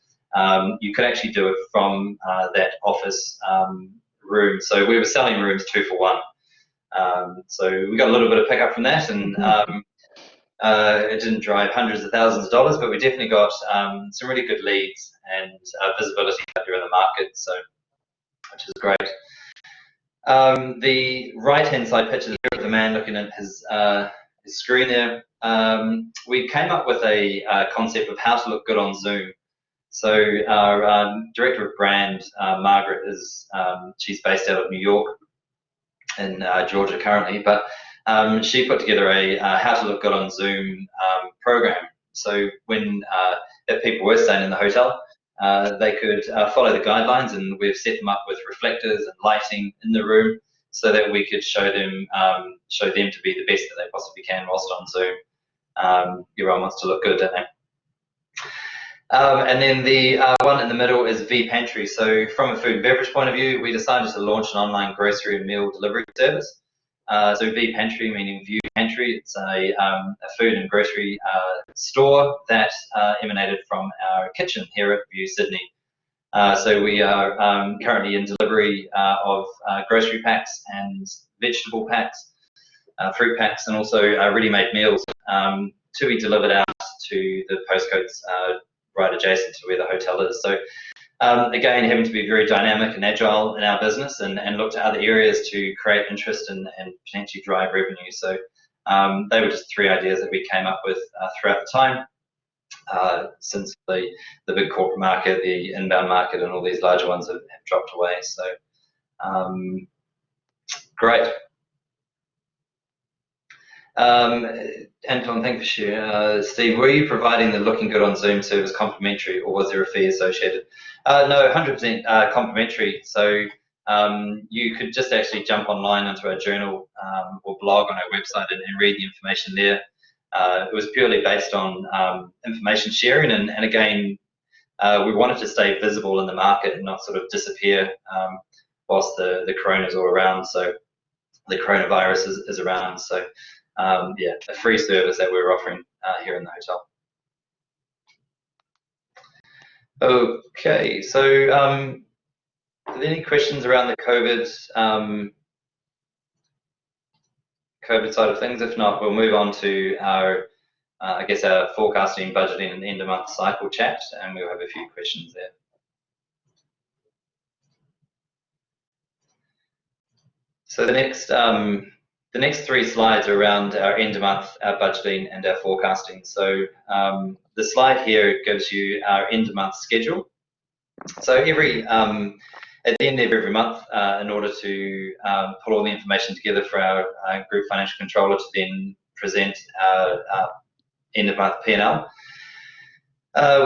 you could actually do it from that office room. So we were selling rooms 2 for 1. So we got a little bit of pickup from that, and it didn't drive hundreds of thousands of dollars, but we definitely got some really good leads and visibility out there in the market, so which is great. The right-hand side picture of the man looking at his screen there. We came up with a concept of how to look good on Zoom. So our director of brand, Margaret, she's based out of New York, in Georgia currently, but she put together a how to look good on Zoom program. So when if people were staying in the hotel, they could follow the guidelines, and we've set them up with reflectors and lighting in the room so that we could show them to be the best that they possibly can whilst on Zoom. Everyone wants to look good, don't they? And then the one in the middle is V Pantry. So from a food and beverage point of view, we decided to launch an online grocery and meal delivery service. So V Pantry, meaning View Pantry, it's a food and grocery store that emanated from our kitchen here at View Sydney. So we are currently in delivery of grocery packs and vegetable packs, fruit packs, and also ready-made meals to be delivered out to the postcodes right adjacent to where the hotel is. So again, having to be very dynamic and agile in our business, and look to other areas to create interest and potentially drive revenue. So they were just 3 ideas that we came up with throughout the time, since the big corporate market, the inbound market, and all these larger ones have dropped away. So great. Anton, thank you for sharing. Steve, were you providing the Looking Good on Zoom service complimentary, or was there a fee associated? No, 100% complimentary. So you could just actually jump online onto our journal or blog on our website and read the information there. It was purely based on information sharing, and again, we wanted to stay visible in the market and not sort of disappear whilst the corona is all around. So the coronavirus is around. So yeah, a free service that we're offering here in the hotel. Okay, so are there any questions around the COVID side of things? If not, we'll move on to our, I guess, our forecasting, budgeting, and end of month cycle chat, and we'll have a few questions there. So the next 3 slides are around our end of month, our budgeting, and our forecasting. So the slide here gives you our end of month schedule. So at the end of every month, in order to put all the information together for our group financial controller to then present our end of month P&L,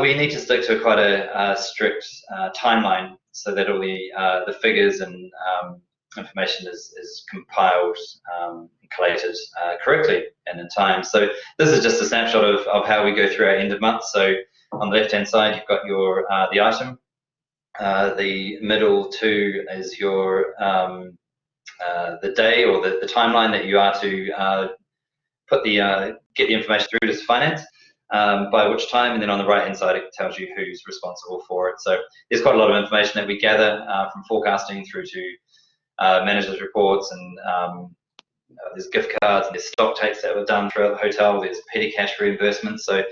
we need to stick to quite a strict timeline so that all the figures and information is compiled and collated correctly and in time. So this is just a snapshot of how we go through our end of month. So on the left hand side, you've got your the item. The middle 2 is your the day or the timeline that you are to put get the information through to finance, by which time, and then on the right hand side it tells you who's responsible for it. So there's quite a lot of information that we gather from forecasting through to managers' reports and there's gift cards, and there's stock takes that were done throughout the hotel. There's petty cash reimbursements. So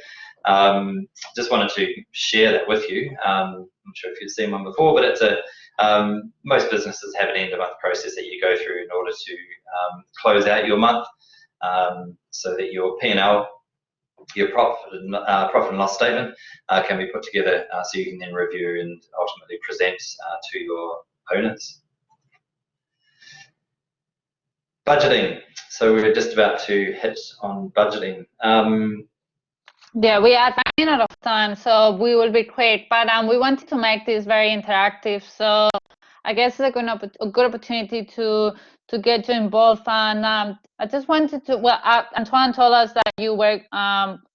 just wanted to share that with you. I'm not sure if you've seen one before, but it's most businesses have an end of month process that you go through in order to close out your month, so that your P&L, your profit and loss statement can be put together, so you can then review and ultimately present to your owners. Budgeting. So we're just about to hit on budgeting. Yeah, we are running out of time, so we will be quick. But we wanted to make this very interactive, so I guess it's a good opportunity to get you involved. And I just wanted to. Well, Antoine told us that you were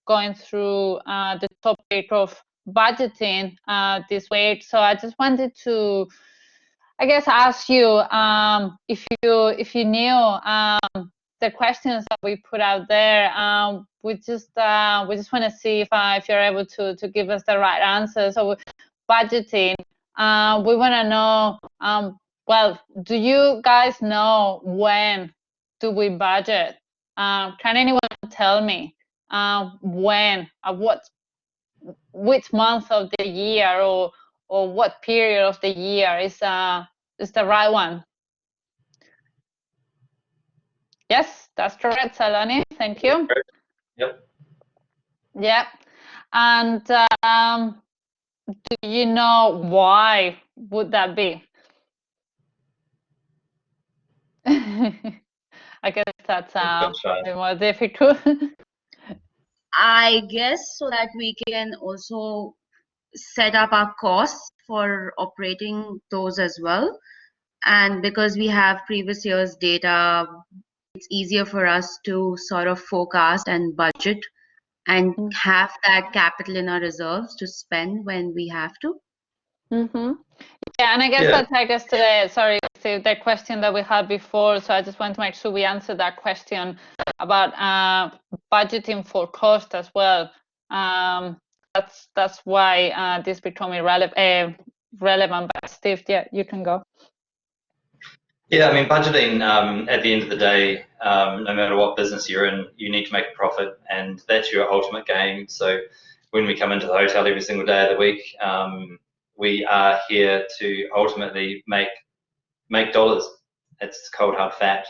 going through the topic of budgeting this week, so I just wanted to, I guess, ask you if you knew the questions that we put out there. We just want to see if you're able to give us the right answer. So budgeting, we want to know. Well, do you guys know when do we budget? Can anyone tell me when? Which month of the year or what period of the year is the right one? Yes, that's correct, Saloni. Thank you. Yep. Yeah. And do you know why would that be? I guess that's more difficult. I guess so that we can also set up our costs for operating those as well. And because we have previous year's data, it's easier for us to sort of forecast and budget and have that capital in our reserves to spend when we have to. Mm-hmm. Yeah, and I guess that takes us to the question that we had before. So I just want to make sure we answer that question about budgeting for cost as well. That's why this becoming relevant. But Steve, yeah, you can go. Yeah, I mean, budgeting, at the end of the day, no matter what business you're in, you need to make a profit, and that's your ultimate game. So when we come into the hotel every single day of the week, we are here to ultimately make dollars. It's cold hard fact.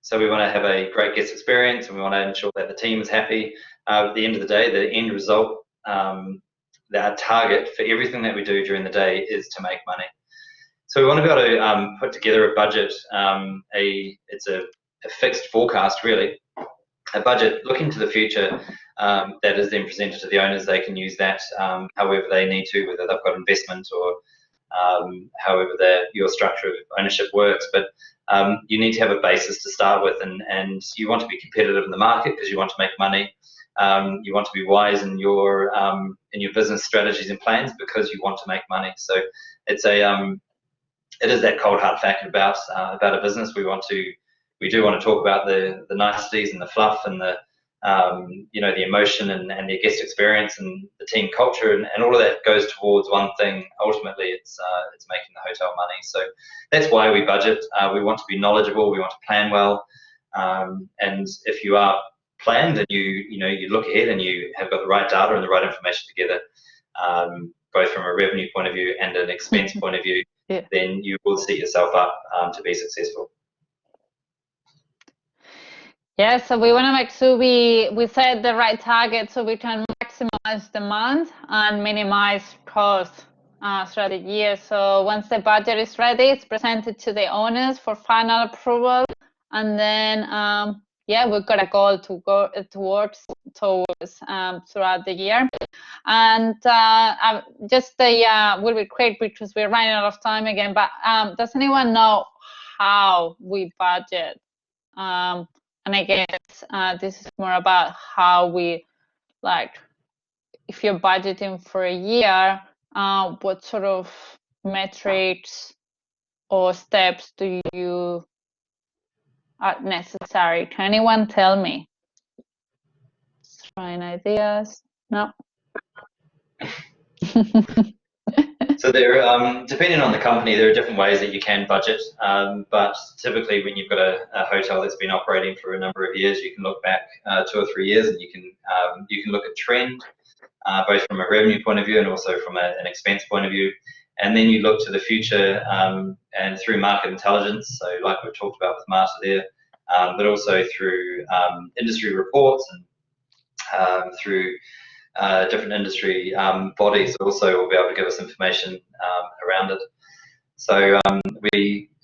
So we want to have a great guest experience, and we want to ensure that the team is happy. At the end of the day, the end result, our target for everything that we do during the day is to make money. So we want to be able to put together a budget. It's a fixed forecast, really, a budget looking to the future that is then presented to the owners. They can use that however they need to, whether they've got investment or however your structure of ownership works. But you need to have a basis to start with, and you want to be competitive in the market because you want to make money. You want to be wise in your business strategies and plans because you want to make money. So it's it is that cold hard fact about a business. We do want to talk about the niceties and the fluff and the the emotion and the guest experience and the team culture, and all of that goes towards one thing. Ultimately, it's making the hotel money. So that's why we budget. We want to be knowledgeable. We want to plan well. And if you are planned and you look ahead and you have got the right data and the right information together, both from a revenue point of view and an expense point of view, then you will set yourself up to be successful. Yeah, so we want to make sure we set the right target so we can maximize demand and minimize cost throughout the year. So once the budget is ready, it's presented to the owners for final approval, and then we've got a goal to go towards throughout the year. And we'll be quick because we're running out of time again. But does anyone know how we budget? And I guess this is more about how we, if you're budgeting for a year, what sort of metrics or steps do you are necessary? Can anyone tell me? Just trying ideas. No. So there, depending on the company, there are different ways that you can budget. But typically, when you've got a hotel that's been operating for a number of years, you can look back 2 or 3 years, and you can look at trend, both from a revenue point of view and also from an expense point of view. And then you look to the future and through market intelligence. So, like we've talked about with Marta there, but also through industry reports and through different industry bodies also will be able to give us information around it. So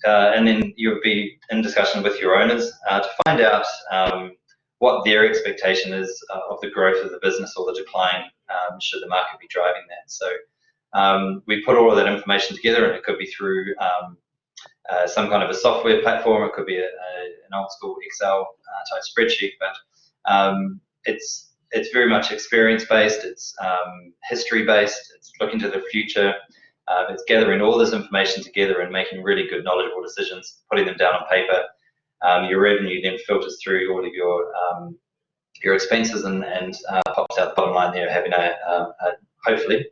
and then you'll be in discussion with your owners to find out what their expectation is of the growth of the business or the decline should the market be driving that. So we put all of that information together, and it could be through some kind of a software platform, it could be an old school Excel type spreadsheet, but it's very much experience-based, it's history-based, it's looking to the future, it's gathering all this information together and making really good, knowledgeable decisions, putting them down on paper. Your revenue then filters through all of your expenses and pops out the bottom line there, having hopefully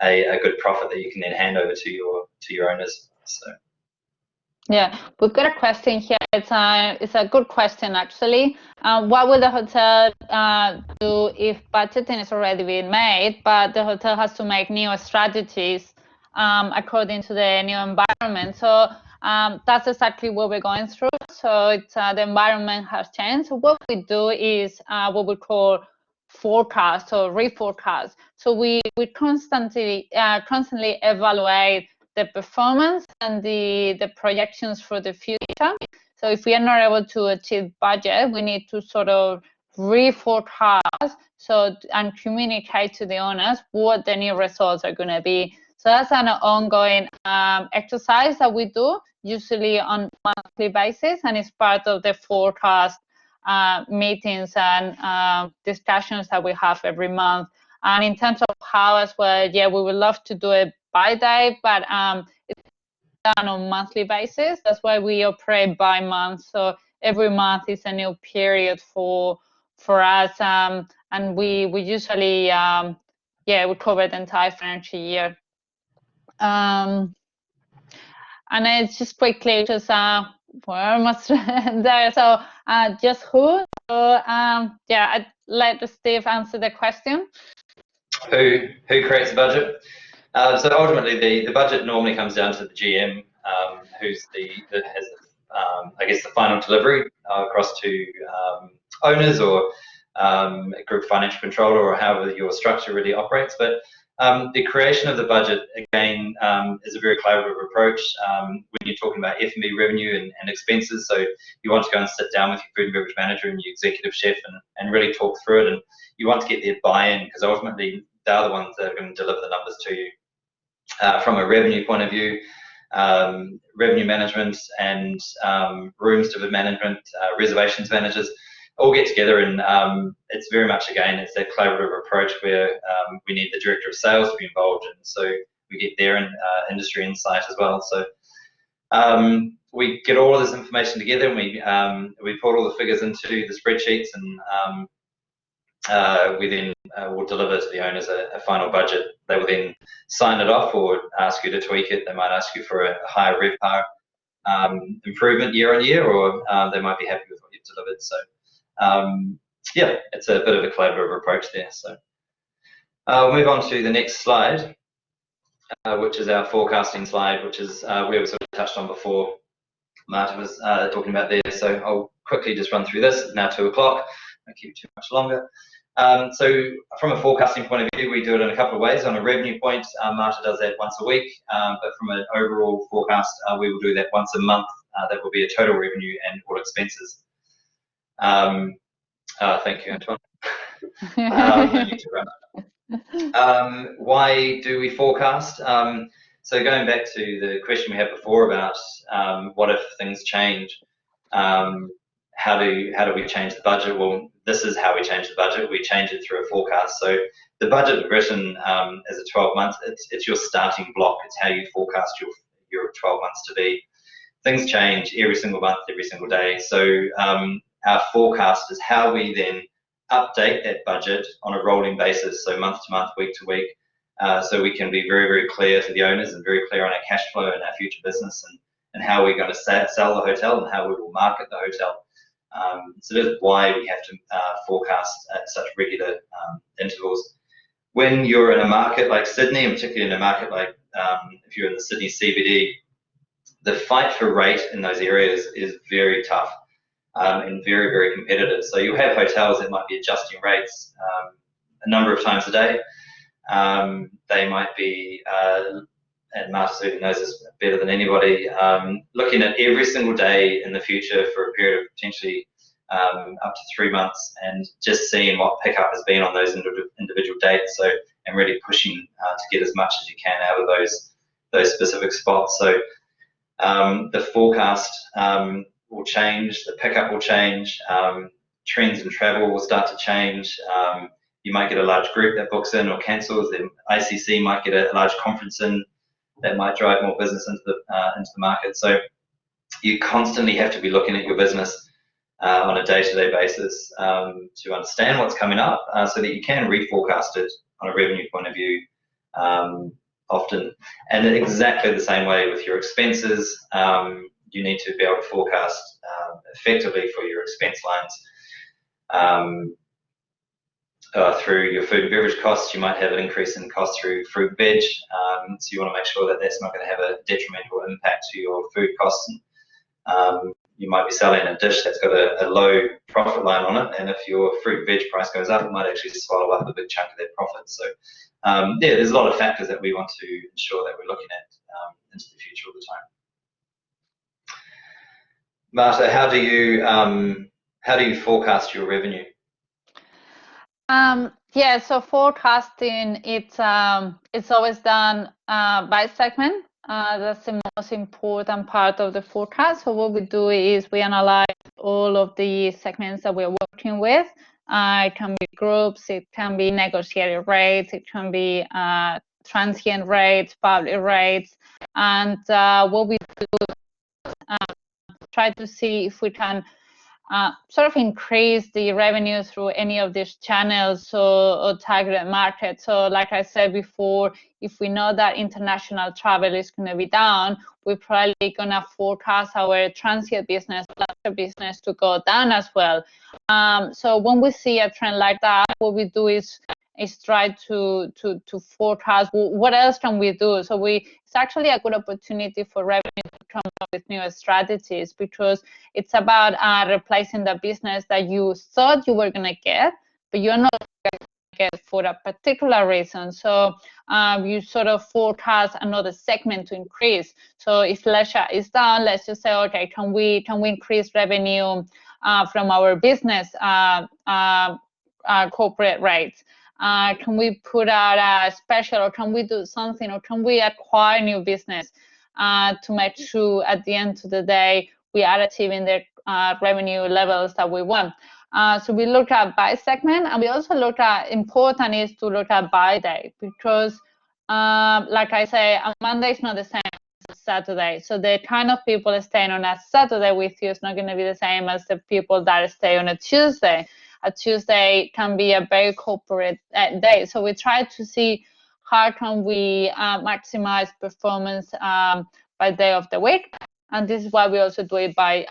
a good profit that you can then hand over to your owners. So. Yeah, we've got a question here. It's a good question, actually. What will the hotel do if budgeting is already being made, but the hotel has to make new strategies according to the new environment? So that's exactly what we're going through. So it's the environment has changed. So what we do is what we call forecast or reforecast. So we constantly evaluate the performance and the projections for the future. So if we are not able to achieve budget, we need to sort of reforecast and communicate to the owners what the new results are going to be. So that's an ongoing exercise that we do, usually on a monthly basis, and it's part of the forecast meetings and discussions that we have every month. And in terms of how as well, yeah, we would love to do it by day, but it's done on a monthly basis. That's why we operate by month. So every month is a new period for us, and we usually we cover the entire financial year. And it's just quickly we're almost there. So just who? So I'd let Steve answer the question. Who creates the budget? So ultimately, the budget normally comes down to the GM, who's that has the final delivery across to owners or a group financial controller, or however your structure really operates. But the creation of the budget, again, is a very collaborative approach when you're talking about F&B revenue and expenses. So you want to go and sit down with your food and beverage manager and your executive chef and really talk through it. And you want to get their buy-in, because ultimately they're the ones that are going to deliver the numbers to you. From a revenue point of view, revenue management and rooms to management, reservations managers, all get together, and it's very much, again, it's that collaborative approach where we need the director of sales to be involved, and so we get their industry insight as well. So we get all of this information together, and we put all the figures into the spreadsheets, and we then will deliver to the owners a final budget. They will then sign it off or ask you to tweak it. They might ask you for a higher RevPAR improvement year on year, or they might be happy with what you've delivered. So it's a bit of a collaborative approach there. So we'll move on to the next slide, which is our forecasting slide, which is where we sort of touched on before. Marta was talking about there. So I'll quickly just run through this. It's now 2 o'clock. I won't keep it too much longer. So from a forecasting point of view, we do it in a couple of ways. On a revenue point, Marta does that once a week, but from an overall forecast, we will do that once a month. That will be a total revenue and all expenses. Thank you, Antoine. I need to run. Why do we forecast? So going back to the question we had before about what if things change, how do we change the budget? Well, this is how we change the budget. We change it through a forecast. So the budget written as a 12 months, it's your starting block. It's how you forecast your 12 months to be. Things change every single month, every single day. So our forecast is how we then update that budget on a rolling basis, so month to month, week to week, so we can be very, very clear to the owners and very clear on our cash flow and our future business and how we're going to sell the hotel and how we will market the hotel. So that's why we have to forecast at such regular intervals. When you're in a market like Sydney, and particularly in a market like if you're in the Sydney CBD, the fight for rate in those areas is very tough and very, very competitive. So you'll have hotels that might be adjusting rates a number of times a day. They might be, and Marta certainly knows this better than anybody, looking at every single day in the future for a period of potentially up to 3 months and just seeing what pickup has been on those individual dates. So, and really pushing to get as much as you can out of those specific spots. So the forecast will change, the pickup will change, trends in travel will start to change. You might get a large group that books in or cancels. The ICC might get a large conference in that might drive more business into the market. So you constantly have to be looking at your business on a day-to-day basis to understand what's coming up, so that you can reforecast it on a revenue point of view often. And in exactly the same way with your expenses, you need to be able to forecast effectively for your expense lines. Through your food and beverage costs, you might have an increase in cost through fruit and veg, so you want to make sure that that's not going to have a detrimental impact to your food costs. You might be selling a dish that's got a low profit line on it, and if your fruit and veg price goes up, it might actually swallow up a big chunk of that profit. So yeah, there's a lot of factors that we want to ensure that we're looking at into the future all the time. Marta, how do you forecast your revenue? Yeah, so forecasting, it's always done by segment. That's the most important part of the forecast. So what we do is we analyze all of the segments that we're working with. It can be groups, it can be negotiated rates, it can be transient rates, public rates, and what we do is try to see if we can sort of increase the revenue through any of these channels or targeted markets. So like I said before, if we know that international travel is going to be down, we're probably going to forecast our transient business, leisure business to go down as well. So when we see a trend like that, what we do is try to forecast what else can we do. So it's actually a good opportunity for revenue to come up with new strategies, because it's about replacing the business that you thought you were going to get, but you're not going to get for a particular reason. So you sort of forecast another segment to increase. So if leisure is down, let's just say, okay, can we increase revenue from our business corporate rates? Can we put out a special, or can we do something, or can we acquire new business to make sure at the end of the day we are achieving the revenue levels that we want? So we look at by segment, and we also look at, important is to look at by day, because like I say, a Monday is not the same as Saturday. So the kind of people staying on a Saturday with you is not going to be the same as the people that stay on a Tuesday. A Tuesday can be a very corporate day. So we try to see how can we maximize performance by day of the week. And this is why we also do it by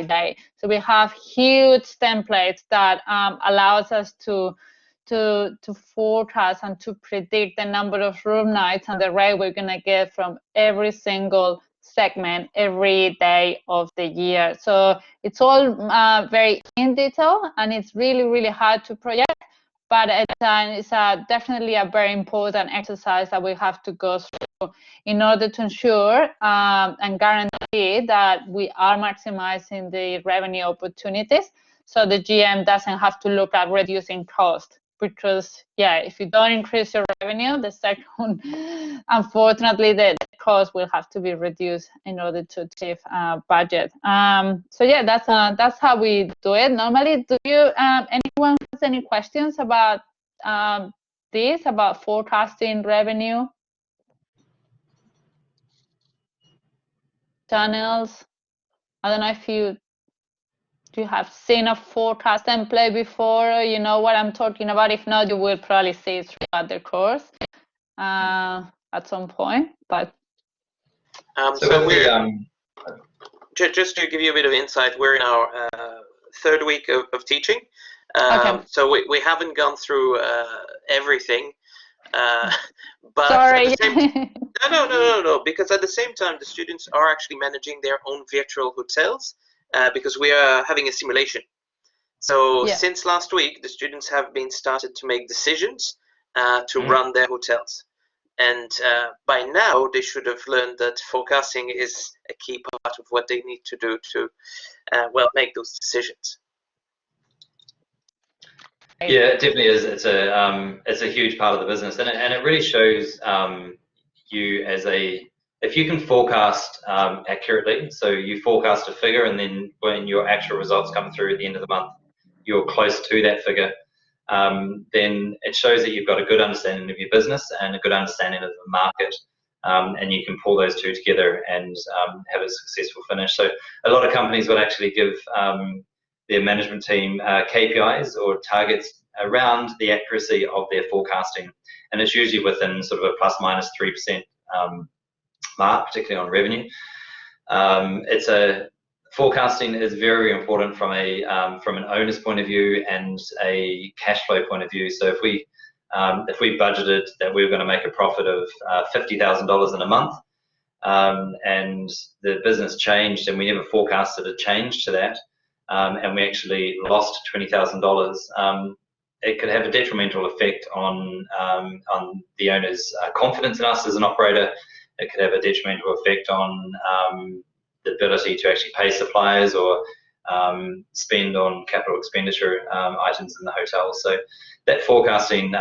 day. So we have huge templates that allows us to forecast and to predict the number of room nights and the rate we're going to get from every single segment every day of the year. So it's all very in detail, and it's really, really hard to project, but it's definitely a very important exercise that we have to go through in order to ensure and guarantee that we are maximizing the revenue opportunities, so the GM doesn't have to look at reducing cost. Because yeah, if you don't increase your revenue, the second, unfortunately, the cost will have to be reduced in order to achieve budget. So yeah, that's how we do it normally. Do you anyone has any questions about this, about forecasting revenue channels? I don't know if you have seen a forecast template before, or you know what I'm talking about. If not, you will probably see it throughout the course. at some point, but so we're just to give you a bit of insight, we're in our third week of teaching. Okay. So we haven't gone through everything, but sorry. at the same, no, because at the same time the students are actually managing their own virtual hotels because we are having a simulation. So Yeah. since last week, the students have been started to make decisions to run their hotels. And by now, they should have learned that forecasting is a key part of what they need to do to, well, make those decisions. Yeah, it definitely is. It's a huge part of the business, and it really shows you as if you can forecast accurately. So you forecast a figure, and then when your actual results come through at the end of the month, you're close to that figure. Then it shows that you've got a good understanding of your business and a good understanding of the market, and you can pull those two together and have a successful finish. So a lot of companies will actually give their management team KPIs or targets around the accuracy of their forecasting, and it's usually within sort of a plus minus 3% mark, particularly on revenue. Forecasting is very important from an owner's point of view and a cash flow point of view. So if we budgeted that we were going to make a profit of $50,000 in a month, and the business changed and we never forecasted a change to that, and we actually lost $20,000, it could have a detrimental effect on the owner's confidence in us as an operator. It could have a detrimental effect on the ability to actually pay suppliers or spend on capital expenditure items in the hotel. So that forecasting,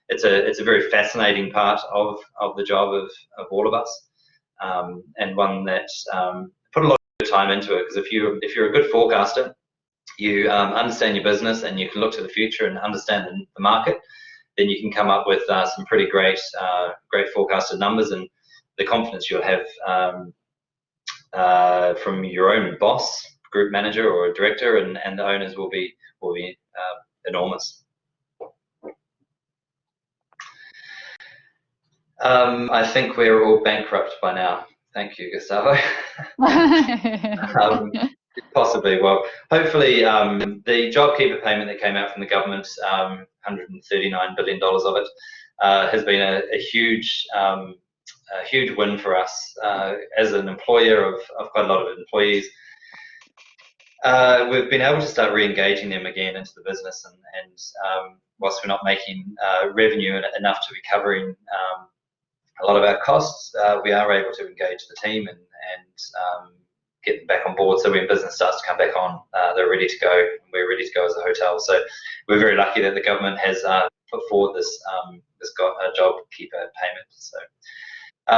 it's a very fascinating part of the job of all of us, and one that put a lot of time into it, because if you're a good forecaster, you understand your business and you can look to the future and understand the market, then you can come up with some pretty great forecasted numbers, and the confidence you'll have from your own boss, group manager or director, and the owners will be enormous. I think we're all bankrupt by now. Thank you, Gustavo. Possibly. Well, hopefully the JobKeeper payment that came out from the government, $139 billion of it, has been a huge win for us as an employer of quite a lot of employees. We've been able to start re-engaging them again into the business, and whilst we're not making revenue enough to be covering a lot of our costs, we are able to engage the team and get them back on board. So when business starts to come back on, they're ready to go, and we're ready to go as a hotel. So we're very lucky that the government has put forward this JobKeeper payment. So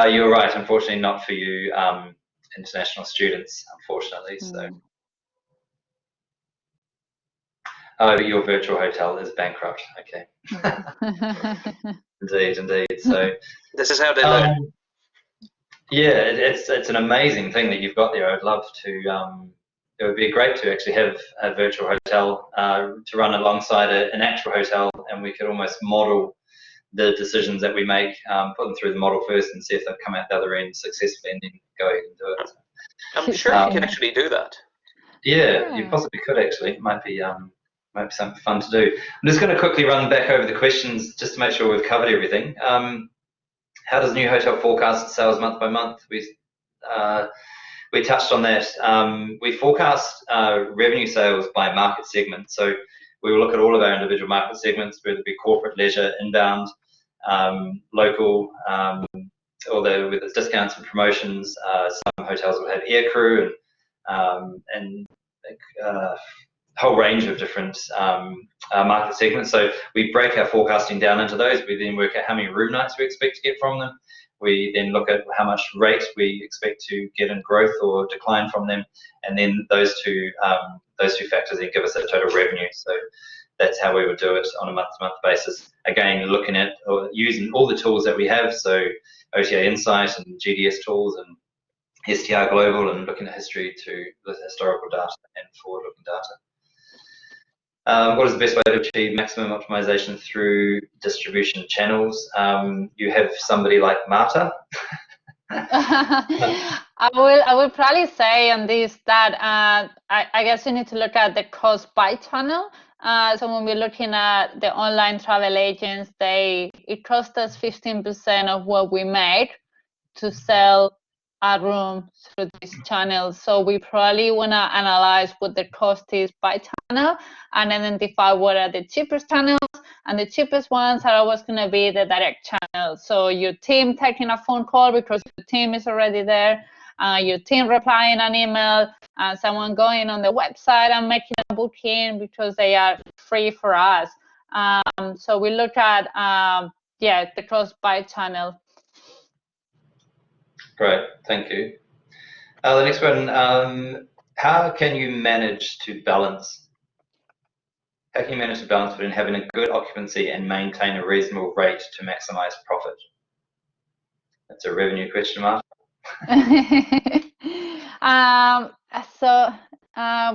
you're right, unfortunately not for you international students, unfortunately. So your virtual hotel is bankrupt. Okay. Indeed. So this is how they learn. Yeah, it's an amazing thing that you've got there. I'd love to. It would be great to actually have a virtual hotel to run alongside an actual hotel, and we could almost model the decisions that we make, put them through the model first, and see if they've come out the other end successfully, and then go ahead and do it. I'm sure you can actually do that. Yeah, you possibly could actually. It might be something fun to do. I'm just going to quickly run back over the questions just to make sure we've covered everything. How does New Hotel forecast sales month by month? We touched on that. We forecast revenue sales by market segment. So we will look at all of our individual market segments, whether it be corporate, leisure, inbound, local, although with its discounts and promotions. Some hotels will have air crew and a whole range of different market segments. So we break our forecasting down into those. We then work out how many room nights we expect to get from them. We then look at how much rate we expect to get in growth or decline from them, and then those two factors then give us a total revenue. So that's how we would do it on a month-to-month basis. Again, looking at or using all the tools that we have, so OTA Insight and GDS tools and STR Global, and looking at history to the historical data and forward-looking data. What is the best way to achieve maximum optimization through distribution channels? You have somebody like Marta. I will probably say on this that I guess you need to look at the cost by channel. So when we're looking at the online travel agents, it costs us 15% of what we make to sell a room through this channel. So we probably want to analyze what the cost is by channel and identify what are the cheapest channels. And the cheapest ones are always going to be the direct channel. So your team taking a phone call because your team is already there, your team replying an email, someone going on the website and making a booking because they are free for us. So we look at, the cost by channel. Great, thank you. The next one, how can you manage to balance? How can you manage to balance between having a good occupancy and maintain a reasonable rate to maximize profit? That's a revenue question, Mark. What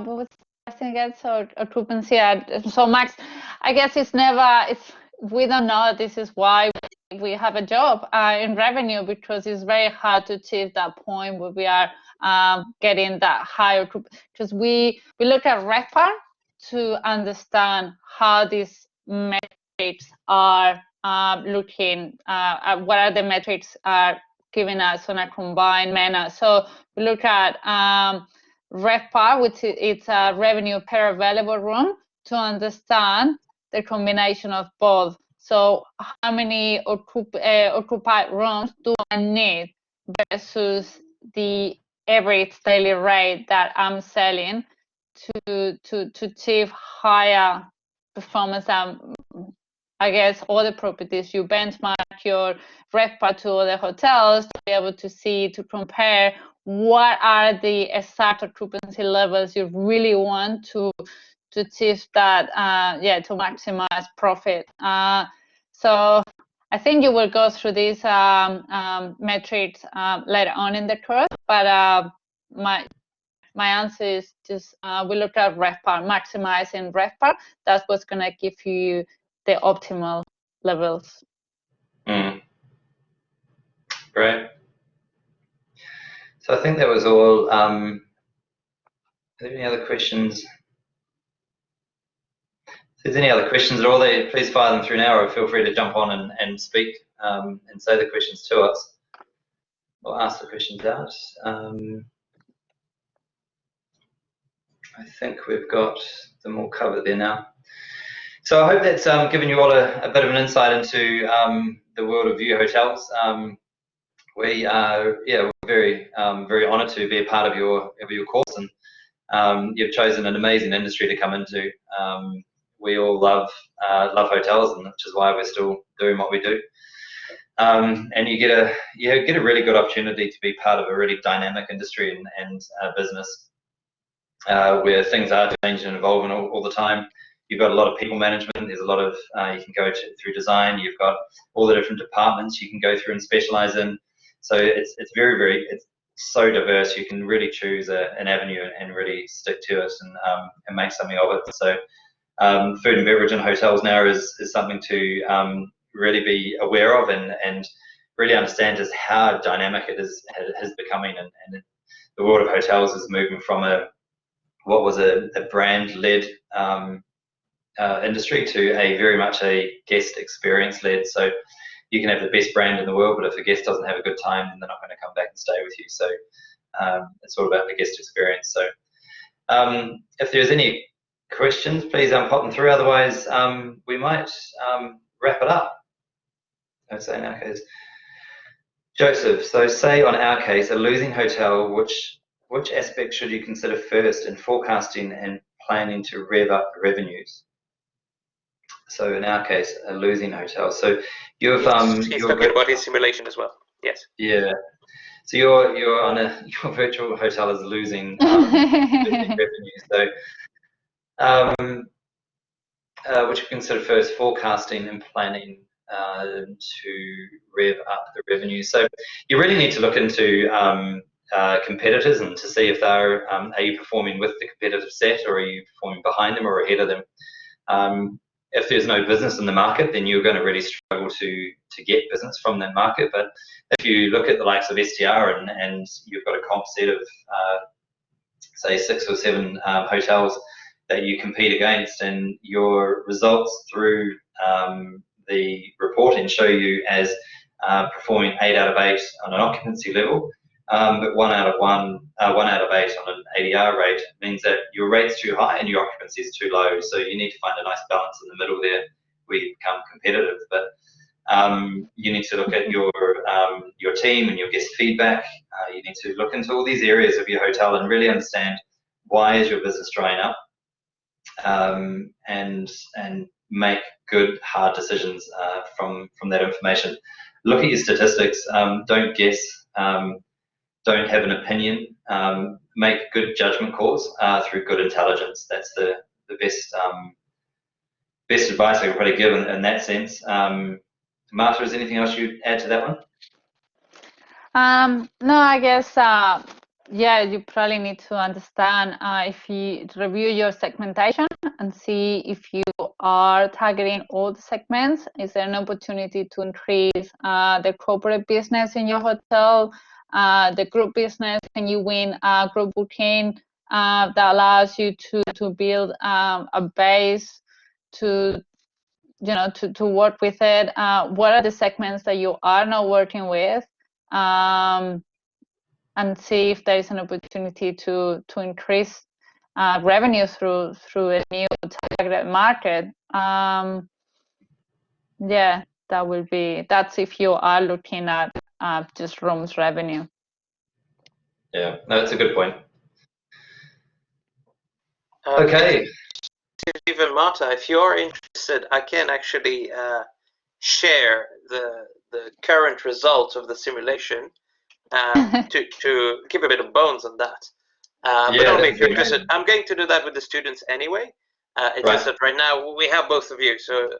was the question again? So occupancy. So Max, I guess we don't know. This is why we have a job in revenue, because it's very hard to achieve that point where we are getting that higher, because we look at RevPAR to understand how these metrics are looking, what are the metrics are giving us on a combined manner. So we look at RevPAR, which it's a revenue per available room, to understand the combination of both. So how many occupied rooms do I need versus the average daily rate that I'm selling to achieve higher performance? I guess all the properties, you benchmark your RevPAR to other hotels to be able to see, to compare what are the exact occupancy levels you really want to achieve that, to maximize profit. So I think you will go through these metrics later on in the course, but my answer is just we look at RevPAR, maximizing RevPAR. That's what's going to give you the optimal levels. Great. So I think that was all. Are there any other questions? If there's any other questions at all, please fire them through now, or feel free to jump on and speak and say the questions to us, or ask the questions out. I think we've got them all covered there now. So I hope that's given you all a bit of an insight into the world of View Hotels. We are we're very honoured to be a part of your course, and you've chosen an amazing industry to come into. We all love hotels, and which is why we're still doing what we do. And you get a really good opportunity to be part of a really dynamic industry and business where things are changing and evolving all the time. You've got a lot of people management. There's a lot of you can go through design. You've got all the different departments you can go through and specialize in. So it's it's so diverse. You can really choose an avenue and really stick to it and make something of it. So food and beverage in hotels now is something to really be aware of and really understand just how dynamic it is becoming, and the world of hotels is moving from what was a brand-led industry to very much a guest experience-led. So you can have the best brand in the world, but if the guest doesn't have a good time, then they're not going to come back and stay with you. So it's all about the guest experience. So if there's any questions, please pop them through. Otherwise, we might wrap it up. Let's say in our case, Joseph. So say on our case, a losing hotel, which aspect should you consider first in forecasting and planning to rev up revenues? So in our case, a losing hotel. So you've he's talking about his simulation as well. Yes. Yeah. So you're on your virtual hotel is losing revenue. So which you consider first forecasting and planning to rev up the revenue. So you really need to look into competitors and to see if they're are you performing with the competitive set, or are you performing behind them or ahead of them. If there's no business in the market, then you're going to really struggle to get business from that market. But if you look at the likes of STR and you've got a comp set of say 6 or 7 hotels that you compete against, and your results through the reporting show you as performing 8 out of 8 on an occupancy level, but 1 out of 8 on an ADR rate, means that your rate's too high and your occupancy is too low. So you need to find a nice balance in the middle there where you become competitive. But you need to look at your team and your guest feedback. You need to look into all these areas of your hotel and really understand why is your business drying up, and make good, hard decisions from that information. Look at your statistics. Don't guess. Don't have an opinion. Make good judgment calls through good intelligence. That's the best best advice I could probably give in that sense. Marta, is there anything else you'd add to that one? No, I guess, yeah, you probably need to understand if you review your segmentation and see if you are targeting all the segments. Is there an opportunity to increase the corporate business in your hotel, the group business? Can you win a group booking that allows you to build a base to work with it? What are the segments that you are not working with? And see if there is an opportunity to increase revenue through a new targeted market. Yeah, that's if you are looking at just rooms revenue. Yeah, no, that's a good point. Okay. Steve and Marta, if you're interested, I can actually share the current result of the simulation to give a bit of bones on that. But only if you're interested. I'm going to do that with the students anyway. It's just that right now we have both of you. So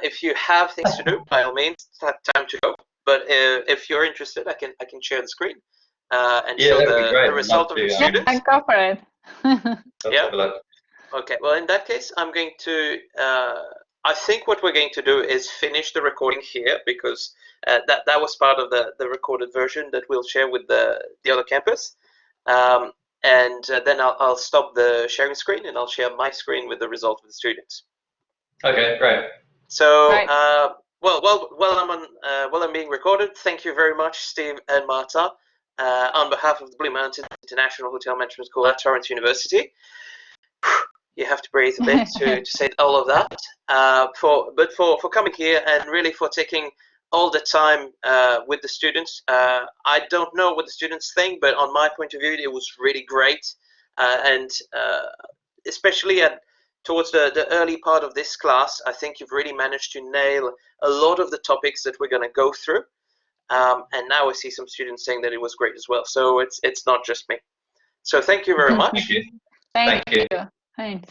if you have things to do, by all means, it's time to go. But if you're interested, I can share the screen and show the result of the students. Yeah, go for it. Yeah. Okay. Well, in that case, I'm going to. I think what we're going to do is finish the recording here, because that was part of the recorded version that we'll share with the other campus. And then I'll stop the sharing screen and I'll share my screen with the result of the students. Okay, great. So, while I'm being recorded, thank you very much, Steve and Marta, on behalf of the Blue Mountain International Hotel Management School at Torrens University. You have to breathe a bit to say all of that. For coming here and really for taking all the time with the students. I don't know what the students think, but on my point of view, it was really great. And especially towards the early part of this class, I think you've really managed to nail a lot of the topics that we're going to go through. And now I see some students saying that it was great as well. So it's not just me. So thank you very much. Thank you. Thanks.